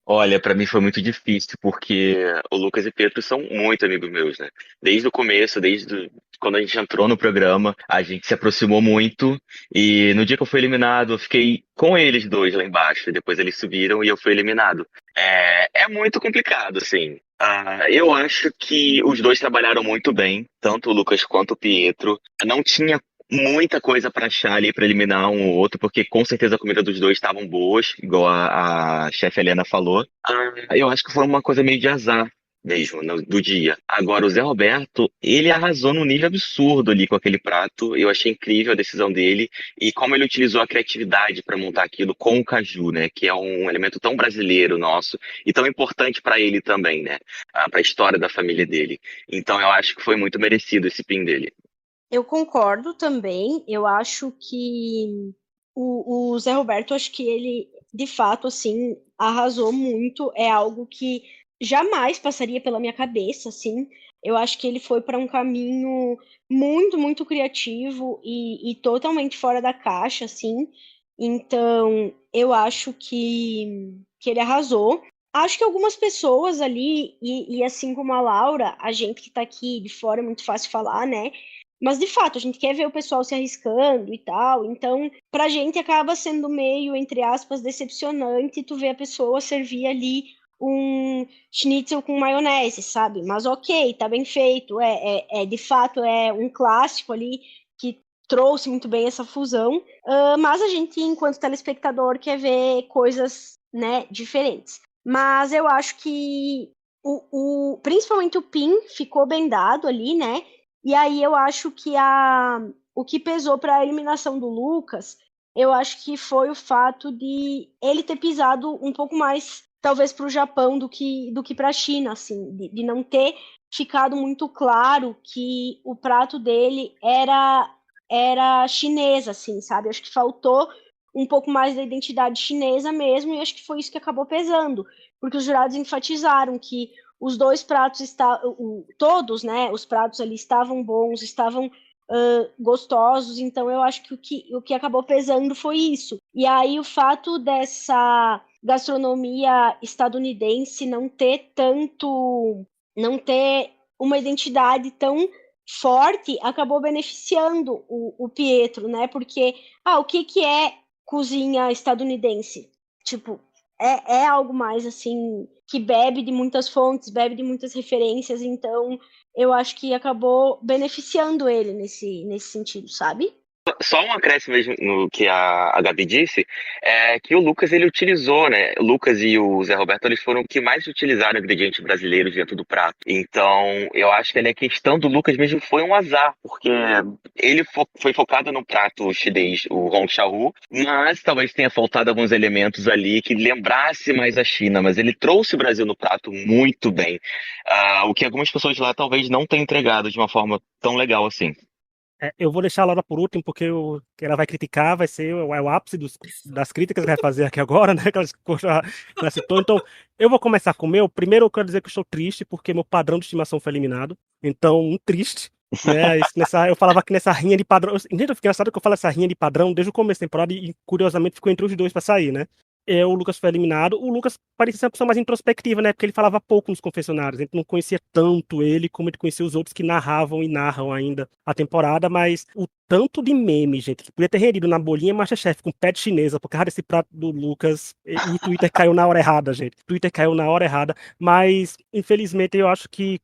Olha, pra mim foi muito difícil, porque o Lucas e Pedro são muito amigos meus, né? Desde o começo, quando a gente entrou no programa, a gente se aproximou muito, e no dia que eu fui eliminado, eu fiquei com eles dois lá embaixo, e depois eles subiram e eu fui eliminado. É muito complicado, assim. Eu acho que os dois trabalharam muito bem, tanto o Lucas quanto o Pietro. Não tinha muita coisa pra achar ali pra eliminar um ou outro, porque com certeza a comida dos dois estavam boas, igual a chefe Helena falou. Eu acho que foi uma coisa meio de azar. mesmo, do dia. Agora, o Zé Roberto, ele arrasou num nível absurdo ali com aquele prato. Eu achei incrível a decisão dele e como ele utilizou a criatividade para montar aquilo com o caju, né? Que é um elemento tão brasileiro nosso e tão importante para ele também, né? Para a história da família dele. Então, eu acho que foi muito merecido esse pin dele. Eu concordo também. Eu acho que o Zé Roberto, acho que ele, de fato, assim, arrasou muito. É algo que jamais passaria pela minha cabeça, assim. Eu acho que ele foi para um caminho muito, muito criativo e totalmente fora da caixa, assim. Então, eu acho que ele arrasou. Acho que algumas pessoas ali, e assim como a Laura, a gente que tá aqui de fora é muito fácil falar, né? Mas de fato, a gente quer ver o pessoal se arriscando e tal. Então, pra gente acaba sendo meio, entre aspas, decepcionante tu ver a pessoa servir ali um schnitzel com maionese, sabe? Mas ok, tá bem feito. De fato, é um clássico ali que trouxe muito bem essa fusão. Mas a gente, enquanto telespectador, quer ver coisas, né, diferentes. Mas eu acho que principalmente o PIN ficou bem dado ali, né? E aí eu acho que o que pesou para a eliminação do Lucas, eu acho que foi o fato de ele ter pisado um pouco mais, talvez, para o Japão do que para a China, assim, de não ter ficado muito claro que o prato dele era chinês, assim, sabe? Acho que faltou um pouco mais da identidade chinesa mesmo, e acho que foi isso que acabou pesando, porque os jurados enfatizaram que os dois pratos todos, né, os pratos ali estavam bons, estavam gostosos, então eu acho que o que acabou pesando foi isso. E aí o fato dessa gastronomia estadunidense não ter uma identidade tão forte, acabou beneficiando o Pietro, né? Porque, o que é cozinha estadunidense? Tipo, é algo mais assim que bebe de muitas fontes, bebe de muitas referências, então eu acho que acabou beneficiando ele nesse sentido, sabe? Só um acréscimo mesmo no que a Gabi disse, é que o Lucas ele utilizou, né? O Lucas e o Zé Roberto eles foram os que mais utilizaram ingredientes brasileiros dentro do prato. Então, eu acho que a questão do Lucas mesmo foi um azar, porque ele foi focado no prato chinês, o Hong Shao, mas talvez tenha faltado alguns elementos ali que lembrasse mais a China, mas ele trouxe o Brasil no prato muito bem. O que algumas pessoas lá talvez não tenham entregado de uma forma tão legal assim. Eu vou deixar a Laura por último, porque que ela vai criticar, vai ser o ápice das críticas que ela vai fazer aqui agora, né? Que ela citou. Então, eu vou começar com o meu. Primeiro, eu quero dizer que eu estou triste, porque meu padrão de estimação foi eliminado. Então, triste. Né? Eu falava que nessa rinha de padrão. Gente, eu fiquei engraçado que eu falo essa rinha de padrão desde o começo da temporada e, curiosamente, ficou entre os dois pra sair, né? O Lucas foi eliminado. O Lucas parecia ser uma pessoa mais introspectiva, né? Porque ele falava pouco nos confessionários. A gente não conhecia tanto ele como ele conhecia os outros que narravam e narram ainda a temporada. Mas o tanto de meme, gente, que podia ter rendido na bolinha MasterChef com pé de chinesa por causa desse prato do Lucas. E o Twitter caiu na hora errada, gente. O Twitter caiu na hora errada. Mas, infelizmente, eu acho que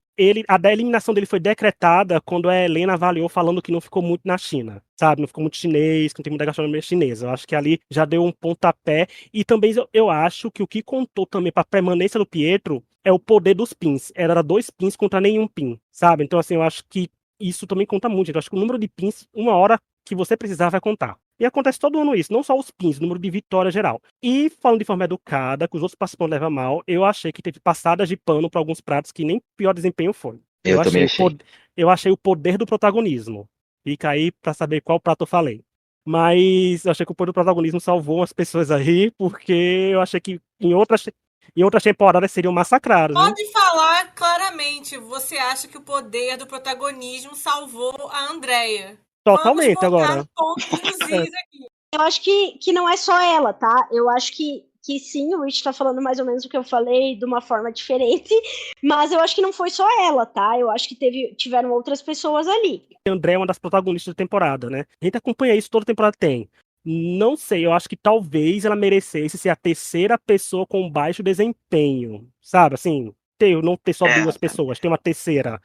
a eliminação dele foi decretada quando a Helena avaliou falando que não ficou muito na China, sabe? Não ficou muito chinês, que não tem muita gastronomia chinesa. Eu acho que ali já deu um pontapé. E também eu acho que o que contou também para a permanência do Pietro é o poder dos pins. Era 2 pins contra nenhum pin, sabe? Então, assim, eu acho que isso também conta muito. Eu acho que o número de pins, uma hora que você precisar, vai contar. E acontece todo ano isso, não só os pins, o número de vitória geral. E falando de forma educada, que os outros participantes levam mal, eu achei que teve passadas de pano para alguns pratos que nem pior desempenho foi. Eu também achei. Eu achei o poder do protagonismo. Fica aí para saber qual prato eu falei. Mas eu achei que o poder do protagonismo salvou as pessoas aí, porque eu achei que em outras temporadas seriam massacrados. Pode falar claramente. Você acha que o poder do protagonismo salvou a Andrea? Totalmente agora. Pontos nos is aqui. Eu acho que não é só ela, tá? Eu acho que sim, o Rich tá falando mais ou menos o que eu falei de uma forma diferente, mas eu acho que não foi só ela, tá? Eu acho que tiveram outras pessoas ali. A Andrea é uma das protagonistas da temporada, né? A gente acompanha isso, toda temporada tem. Não sei, eu acho que talvez ela merecesse ser a terceira pessoa com baixo desempenho, sabe? Assim, não ter só 2 pessoas, ter uma terceira.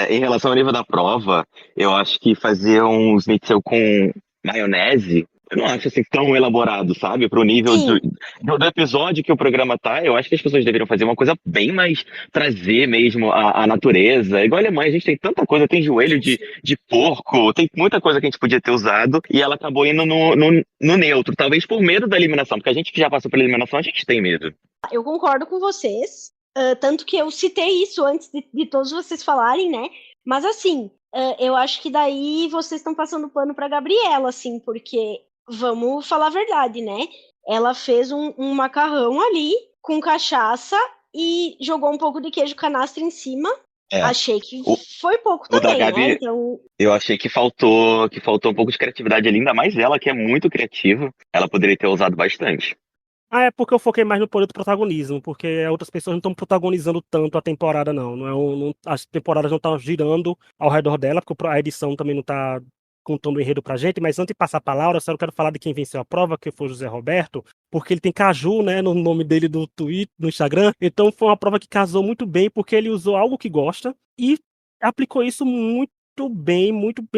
Em relação ao nível da prova, eu acho que fazer um schnitzel com maionese Eu não acho assim tão elaborado, sabe? Pro nível Sim, do episódio que o programa tá, eu acho que as pessoas deveriam fazer uma coisa bem mais, trazer mesmo a natureza. Igual a Alemanha, a gente tem tanta coisa, tem joelho de porco, tem muita coisa que a gente podia ter usado, e ela acabou indo no neutro, talvez por medo da eliminação, porque a gente que já passou pela eliminação, a gente tem medo. eu concordo com vocês. Tanto que eu citei isso antes de todos vocês falarem, né? Mas assim, eu acho que daí vocês estão passando pano pra Gabriela, assim, porque vamos falar a verdade, né? Ela fez um macarrão ali com cachaça e jogou um pouco de queijo canastra em cima. É. Achei que O, foi pouco o da também, né? Gabi, Então, eu achei que faltou um pouco de criatividade ali, ainda mais ela, que é muito criativa. Ela poderia ter usado bastante. Ah, é porque eu foquei mais no poder do protagonismo, porque outras pessoas não estão protagonizando tanto a temporada, não. As temporadas não estão girando ao redor dela, porque a edição também não está contando o enredo pra gente. Mas antes de passar pra Laura, eu só quero falar de quem venceu a prova, que foi o José Roberto, porque ele tem Caju, né, no nome dele do Twitter, no Instagram. Então foi uma prova que casou muito bem, porque ele usou algo que gosta e aplicou isso muito bem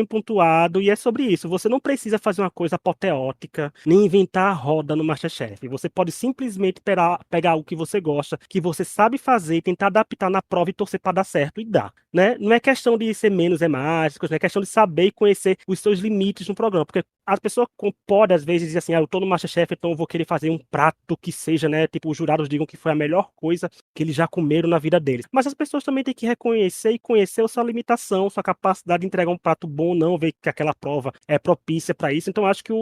pontuado, e é sobre isso. Você não precisa fazer uma coisa apoteótica, nem inventar a roda no MasterChef. Você pode simplesmente pegar algo que você gosta, que você sabe fazer, tentar adaptar na prova e torcer para dar certo e dar, né? Não é questão de ser menos é mais, é questão de saber e conhecer os seus limites no programa, porque a pessoa pode às vezes dizer assim, eu tô no MasterChef, então eu vou querer fazer um prato que seja, né, tipo, os jurados digam que foi a melhor coisa que eles já comeram na vida deles. Mas as pessoas também têm que reconhecer e conhecer a sua limitação, sua capacidade de entregar um prato bom ou não, ver que aquela prova é propícia para isso. Então acho que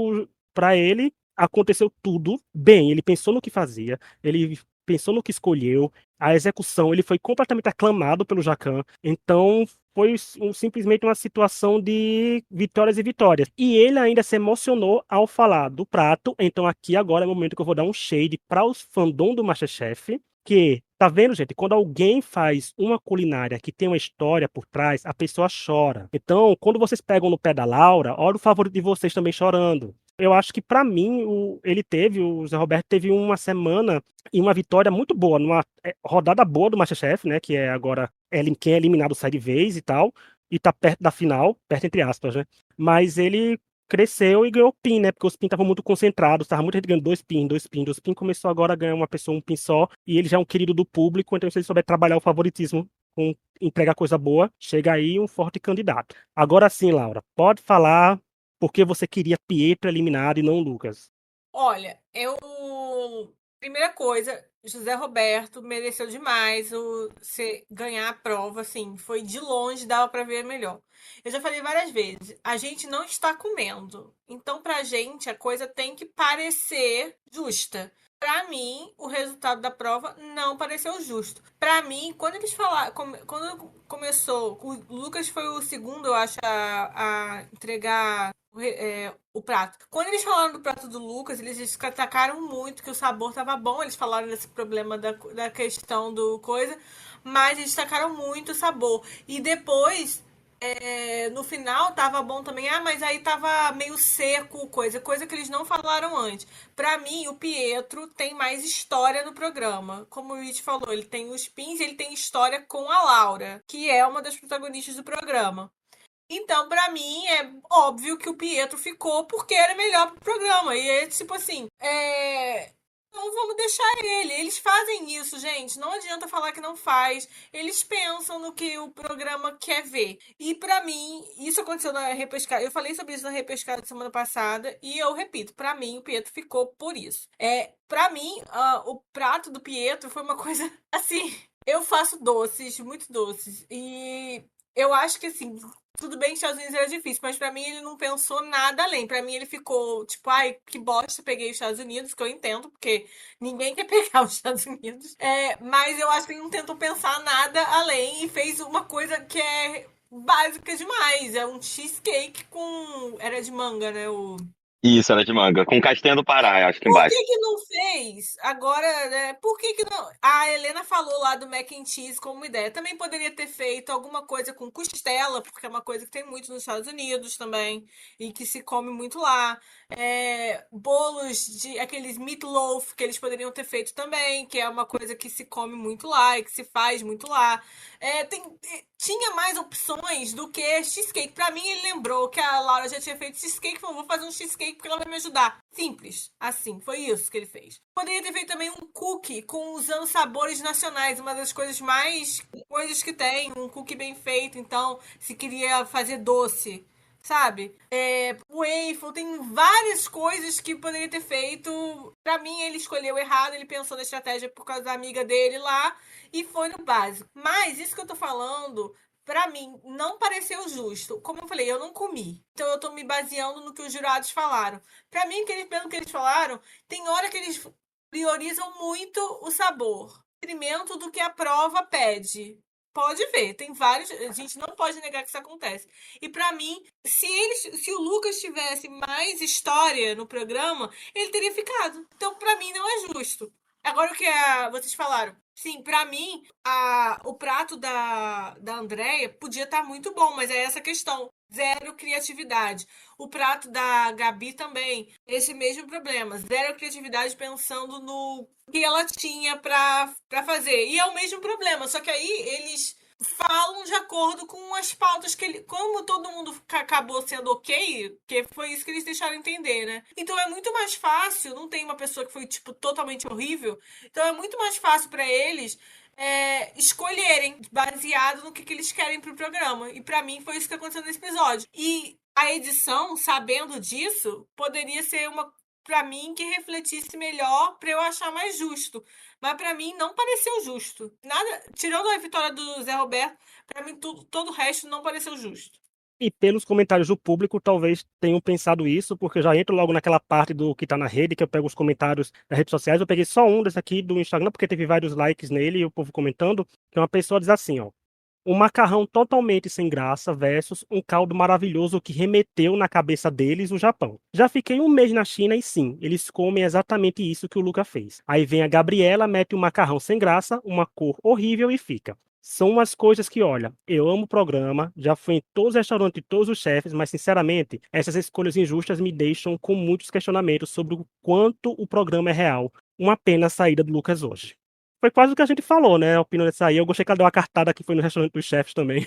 para ele aconteceu tudo bem. Ele pensou no que fazia, ele pensou no que escolheu, a execução, ele foi completamente aclamado pelo Jacquin. Então foi simplesmente uma situação de vitórias e vitórias. E ele ainda se emocionou ao falar do prato. Então aqui agora é o momento que eu vou dar um shade para os fandom do MasterChef, que, tá vendo, gente? Quando alguém faz uma culinária que tem uma história por trás, a pessoa chora. Então, quando vocês pegam no pé da Laura, olha o favorito de vocês também chorando. Eu acho que, pra mim, o Zé Roberto teve uma semana e uma vitória muito boa, numa rodada boa do MasterChef, né? Que é agora quem é eliminado sai de vez e tal, e tá perto da final, perto entre aspas, né? Mas ele cresceu e ganhou pin, né? Porque os pin estavam muito concentrados, tava muita gente ganhando dois pin, começou agora a ganhar uma pessoa um pin só, e ele já é um querido do público, então se ele souber trabalhar o favoritismo com entregar coisa boa, chega aí um forte candidato. Agora sim, Laura, pode falar porque você queria Pietro eliminado e não Lucas. Olha, primeira coisa, José Roberto mereceu demais ganhar a prova, assim, foi de longe, dava pra ver melhor. Eu já falei várias vezes, a gente não está comendo, então pra gente a coisa tem que parecer justa. Pra mim, o resultado da prova não pareceu justo. Pra mim, quando eles falaram, quando começou, o Lucas foi o segundo, eu acho, a entregar o prato. Quando eles falaram do prato do Lucas, eles destacaram muito que o sabor tava bom. Eles falaram desse problema da questão do coisa, mas eles destacaram muito o sabor. E depois, no final, tava bom também. Ah, mas aí tava meio seco, coisa que eles não falaram antes. Pra mim, o Pietro tem mais história no programa. Como o Rich falou, ele tem os pins e ele tem história com a Laura, que é uma das protagonistas do programa. Então, pra mim, é óbvio que o Pietro ficou porque era melhor pro programa. E é tipo assim, não vamos deixar ele. Eles fazem isso, gente. Não adianta falar que não faz. Eles pensam no que o programa quer ver. E pra mim, isso aconteceu na repescada. Eu falei sobre isso na repescada de semana passada. E eu repito, pra mim, o Pietro ficou por isso. Pra mim, o prato do Pietro foi uma coisa assim. Eu faço doces, muito doces. E eu acho que assim, tudo bem que Estados Unidos era difícil, mas pra mim ele não pensou nada além. Pra mim ele ficou tipo, ai, que bosta, peguei os Estados Unidos, que eu entendo, porque ninguém quer pegar os Estados Unidos. Mas eu acho que ele não tentou pensar nada além e fez uma coisa que é básica demais. É um cheesecake com. Era de manga, né? Isso, era de manga. Com castanha do Pará, eu acho que Por embaixo. que não fez? Agora, né? Por que não? A Helena falou lá do mac and cheese como ideia. Também poderia ter feito alguma coisa com costela, porque é uma coisa que tem muito nos Estados Unidos também e que se come muito lá. bolos de aqueles meatloaf que eles poderiam ter feito também, que é uma coisa que se come muito lá e que se faz muito lá. Tinha mais opções do que cheesecake. Pra mim, ele lembrou que a Laura já tinha feito cheesecake e falou: vou fazer um cheesecake porque ela vai me ajudar. Simples. Assim, foi isso que ele fez. Poderia ter feito também um cookie usando sabores nacionais, uma das coisas mais coisas que tem, um cookie bem feito. Então, se queria fazer doce, sabe? Waffle, tem várias coisas que poderia ter feito. Pra mim, ele escolheu errado, ele pensou na estratégia por causa da amiga dele lá e foi no básico. Mas isso que eu tô falando, pra mim, não pareceu justo. Como eu falei, eu não comi. Então eu tô me baseando no que os jurados falaram. Pra mim, pelo que eles falaram, tem hora que eles priorizam muito o sabor, em detrimento do que a prova pede. Pode ver, tem vários. A gente não pode negar que isso acontece. E pra mim, se o Lucas tivesse mais história no programa, ele teria ficado. Então, pra mim, não é justo. Agora o que vocês falaram. Sim, pra mim, o prato da Andrea podia estar muito bom, mas é essa questão. Zero criatividade. O prato da Gabi também. Esse mesmo problema. Zero criatividade pensando no que ela tinha pra fazer. E é o mesmo problema, só que aí eles falam de acordo com as pautas que ele. Como todo mundo acabou sendo ok, que foi isso que eles deixaram entender, né? Então é muito mais fácil, não tem uma pessoa que foi, tipo, totalmente horrível. Então é muito mais fácil pra eles escolherem, baseado no que eles querem pro programa. E pra mim foi isso que aconteceu nesse episódio. E a edição, sabendo disso, poderia ser uma pra mim que refletisse melhor pra eu achar mais justo. Mas pra mim não pareceu justo. Nada, tirando a vitória do Zé Roberto, pra mim todo o resto não pareceu justo. E pelos comentários do público, talvez tenham pensado isso, porque eu já entro logo naquela parte do que tá na rede, que eu pego os comentários das redes sociais. Eu peguei só um desse aqui do Instagram, porque teve vários likes nele e o povo comentando, que uma pessoa diz assim, ó: um macarrão totalmente sem graça versus um caldo maravilhoso que remeteu na cabeça deles o Japão. Já fiquei um mês na China e sim, eles comem exatamente isso que o Luca fez. Aí vem a Gabriela, mete um macarrão sem graça, uma cor horrível e fica. São umas coisas que, olha, eu amo o programa, já fui em todos os restaurantes de todos os chefes, mas sinceramente, essas escolhas injustas me deixam com muitos questionamentos sobre o quanto o programa é real. Uma pena a saída do Lucas hoje. Foi quase o que a gente falou, né? A opinião dessa aí. Eu gostei que ela deu uma cartada que foi no restaurante dos chefes também.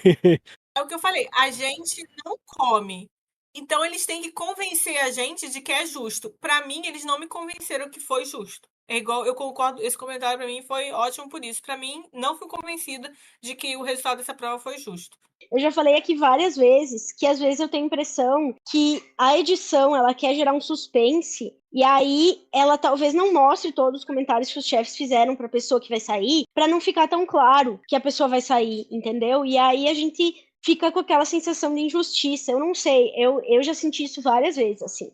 É o que eu falei, a gente não come. Então eles têm que convencer a gente de que é justo. Pra mim, eles não me convenceram que foi justo. É igual, eu concordo, esse comentário pra mim foi ótimo por isso. Pra mim, não fui convencida de que o resultado dessa prova foi justo. Eu já falei aqui várias vezes que às vezes eu tenho a impressão que a edição ela quer gerar um suspense e aí ela talvez não mostre todos os comentários que os chefes fizeram para a pessoa que vai sair, para não ficar tão claro que a pessoa vai sair, entendeu? E aí a gente fica com aquela sensação de injustiça. Eu não sei, eu já senti isso várias vezes, assim.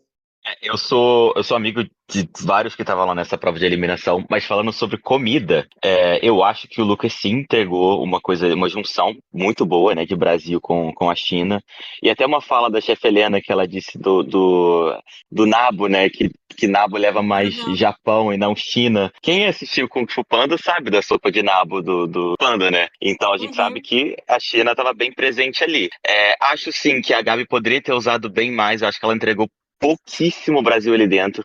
Eu sou amigo de vários que estavam lá nessa prova de eliminação, mas falando sobre comida, eu acho que o Lucas sim entregou uma junção muito boa, né, de Brasil com a China. E até uma fala da chefe Helena que ela disse do nabo, né, que nabo leva mais Japão e não China. Quem assistiu Kung Fu Panda sabe da sopa de nabo do Panda, né? Então a gente sabe que a China estava bem presente ali. Acho sim que a Gabi poderia ter usado bem mais, eu acho que ela entregou pouquíssimo Brasil ali dentro.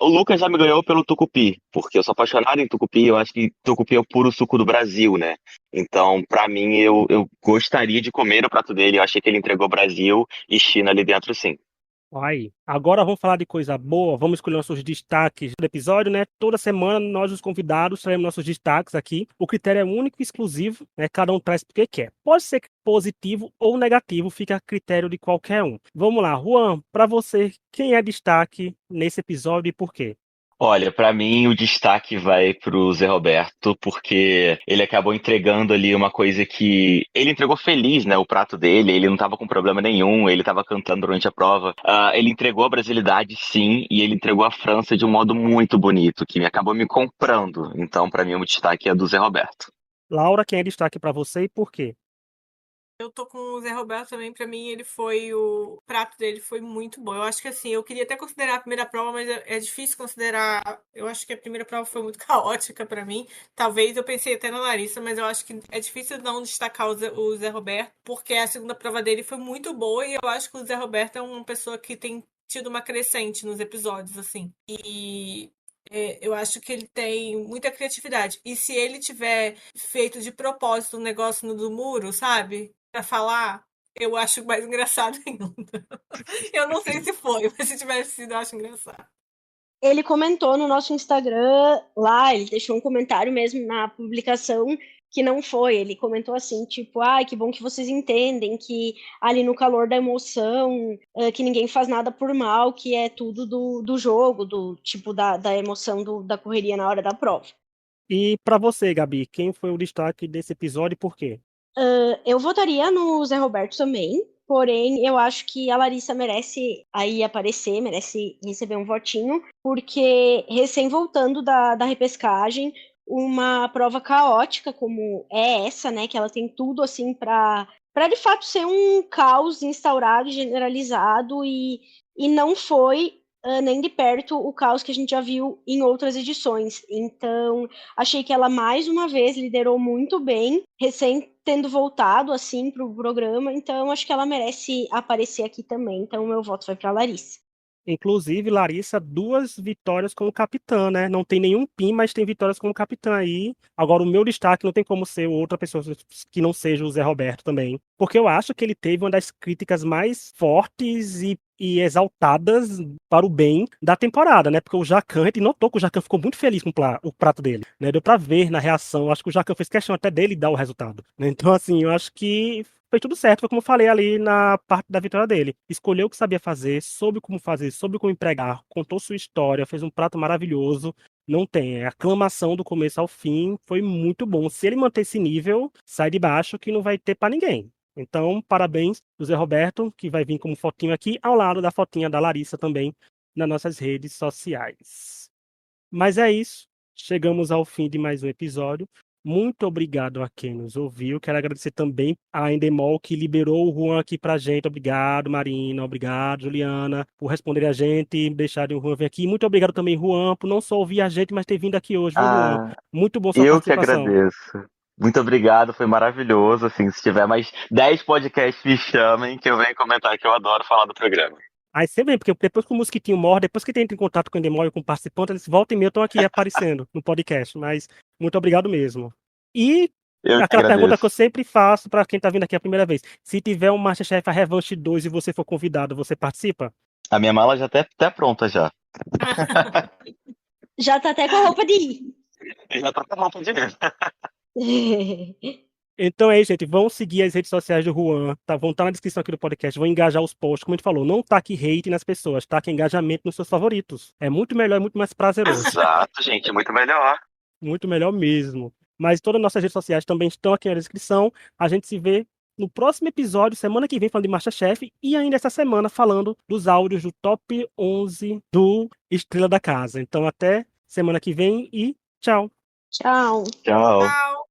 O Lucas já me ganhou pelo tucupi, porque eu sou apaixonado em tucupi, eu acho que tucupi é o puro suco do Brasil, né? Então, pra mim, eu gostaria de comer o prato dele, eu achei que ele entregou Brasil e China ali dentro, sim. Aí, agora vamos falar de coisa boa, vamos escolher nossos destaques do episódio, né? Toda semana nós, os convidados, traemos nossos destaques aqui. O critério é único e exclusivo, né? Cada um traz porque quer. Pode ser positivo ou negativo, fica a critério de qualquer um. Vamos lá, Juan, para você, quem é destaque nesse episódio e por quê? Olha, pra mim o destaque vai pro Zé Roberto, porque ele acabou entregando ali uma coisa que ele entregou feliz, né? O prato dele, ele não tava com problema nenhum, ele tava cantando durante a prova. Ele entregou a brasilidade, sim, e ele entregou a França de um modo muito bonito, que acabou me comprando. Então, pra mim, o destaque é do Zé Roberto. Laura, quem é destaque para você e por quê? Eu tô com o Zé Roberto também, pra mim o prato dele foi muito bom. Eu acho que assim, eu queria até considerar a primeira prova, mas é difícil considerar. Eu acho que a primeira prova foi muito caótica pra mim. Talvez eu pensei até na Larissa, mas eu acho que é difícil não destacar o Zé Roberto, porque a segunda prova dele foi muito boa e eu acho que o Zé Roberto é uma pessoa que tem tido uma crescente nos episódios, assim. E eu acho que ele tem muita criatividade. E se ele tiver feito de propósito um negócio do muro, sabe? Pra falar, eu acho mais engraçado ainda. Eu não sei se foi, mas se tivesse sido, eu acho engraçado. Ele comentou no nosso Instagram lá, ele deixou um comentário mesmo na publicação que não foi. Ele comentou assim, tipo, que bom que vocês entendem que ali no calor da emoção, que ninguém faz nada por mal, que é tudo do jogo, do tipo da emoção da correria na hora da prova. E pra você, Gabi, quem foi o destaque desse episódio e por quê? Eu votaria no Zé Roberto também, porém eu acho que a Larissa merece aí aparecer, merece receber um votinho, porque recém voltando da repescagem, uma prova caótica como é essa, né, que ela tem tudo assim para de fato ser um caos instaurado, generalizado e não foi nem de perto o caos que a gente já viu em outras edições. Então, achei que ela mais uma vez liderou muito bem, recém tendo voltado assim para o programa, então acho que ela merece aparecer aqui também. Então, meu voto vai para Larissa. Inclusive, Larissa, 2 vitórias como capitã, né? Não tem nenhum PIN, mas tem vitórias como capitã aí. Agora, o meu destaque não tem como ser outra pessoa que não seja o Zé Roberto também. Porque eu acho que ele teve uma das críticas mais fortes e exaltadas para o bem da temporada, né? Porque o Jacan, a gente notou que o Jacan ficou muito feliz com o prato dele, né? Deu pra ver na reação. Acho que o Jacan fez questão até dele dar o resultado, né? Então, assim, eu acho que fez tudo certo, foi como eu falei ali na parte da vitória dele. Escolheu o que sabia fazer, soube como fazer, soube como empregar, contou sua história, fez um prato maravilhoso. Não tem, é aclamação do começo ao fim, foi muito bom. Se ele manter esse nível, sai de baixo que não vai ter pra ninguém. Então, parabéns do Zé Roberto, que vai vir como fotinho aqui, ao lado da fotinha da Larissa também, nas nossas redes sociais. Mas é isso, chegamos ao fim de mais um episódio. Muito obrigado a quem nos ouviu. Quero agradecer também a Endemol, que liberou o Juan aqui pra gente. Obrigado, Marina. Obrigado, Juliana, por responder a gente e deixarem o Juan vir aqui. Muito obrigado também, Juan, por não só ouvir a gente, mas ter vindo aqui hoje, viu, Juan? Ah, Muito bom sua eu que participação. agradeço. Muito obrigado, foi maravilhoso. Assim, se tiver mais 10 podcasts, me chamem que eu venho comentar, que eu adoro falar do programa. Aí você vem, porque depois que o Mosquitinho morre, depois que tem entra em contato com o Endemol e com o participante, eles voltam e meia estão aqui aparecendo no podcast. Mas muito obrigado mesmo. E Eu que aquela pergunta que eu agradeço. sempre faço para quem tá vindo aqui a primeira vez. Se tiver um MasterChef a Revanche 2 e você for convidado, você participa? A minha mala já tá pronta já. Já tá até com a roupa de ir. Já tá pronta de ver. Então é isso, gente. Vão seguir as redes sociais do Juan, tá? Vão estar na descrição aqui do podcast, vão engajar os posts, como a gente falou. Não taque hate nas pessoas, taque engajamento nos seus favoritos. É muito melhor, é muito mais prazeroso. Exato, gente, muito melhor. Muito melhor mesmo. Mas todas as nossas redes sociais também estão aqui na descrição. A gente se vê no próximo episódio, semana que vem, falando de MasterChef. E ainda essa semana falando dos áudios do Top 11 do Estrela da Casa. Então até semana que vem e tchau. Tchau. Tchau. Tchau.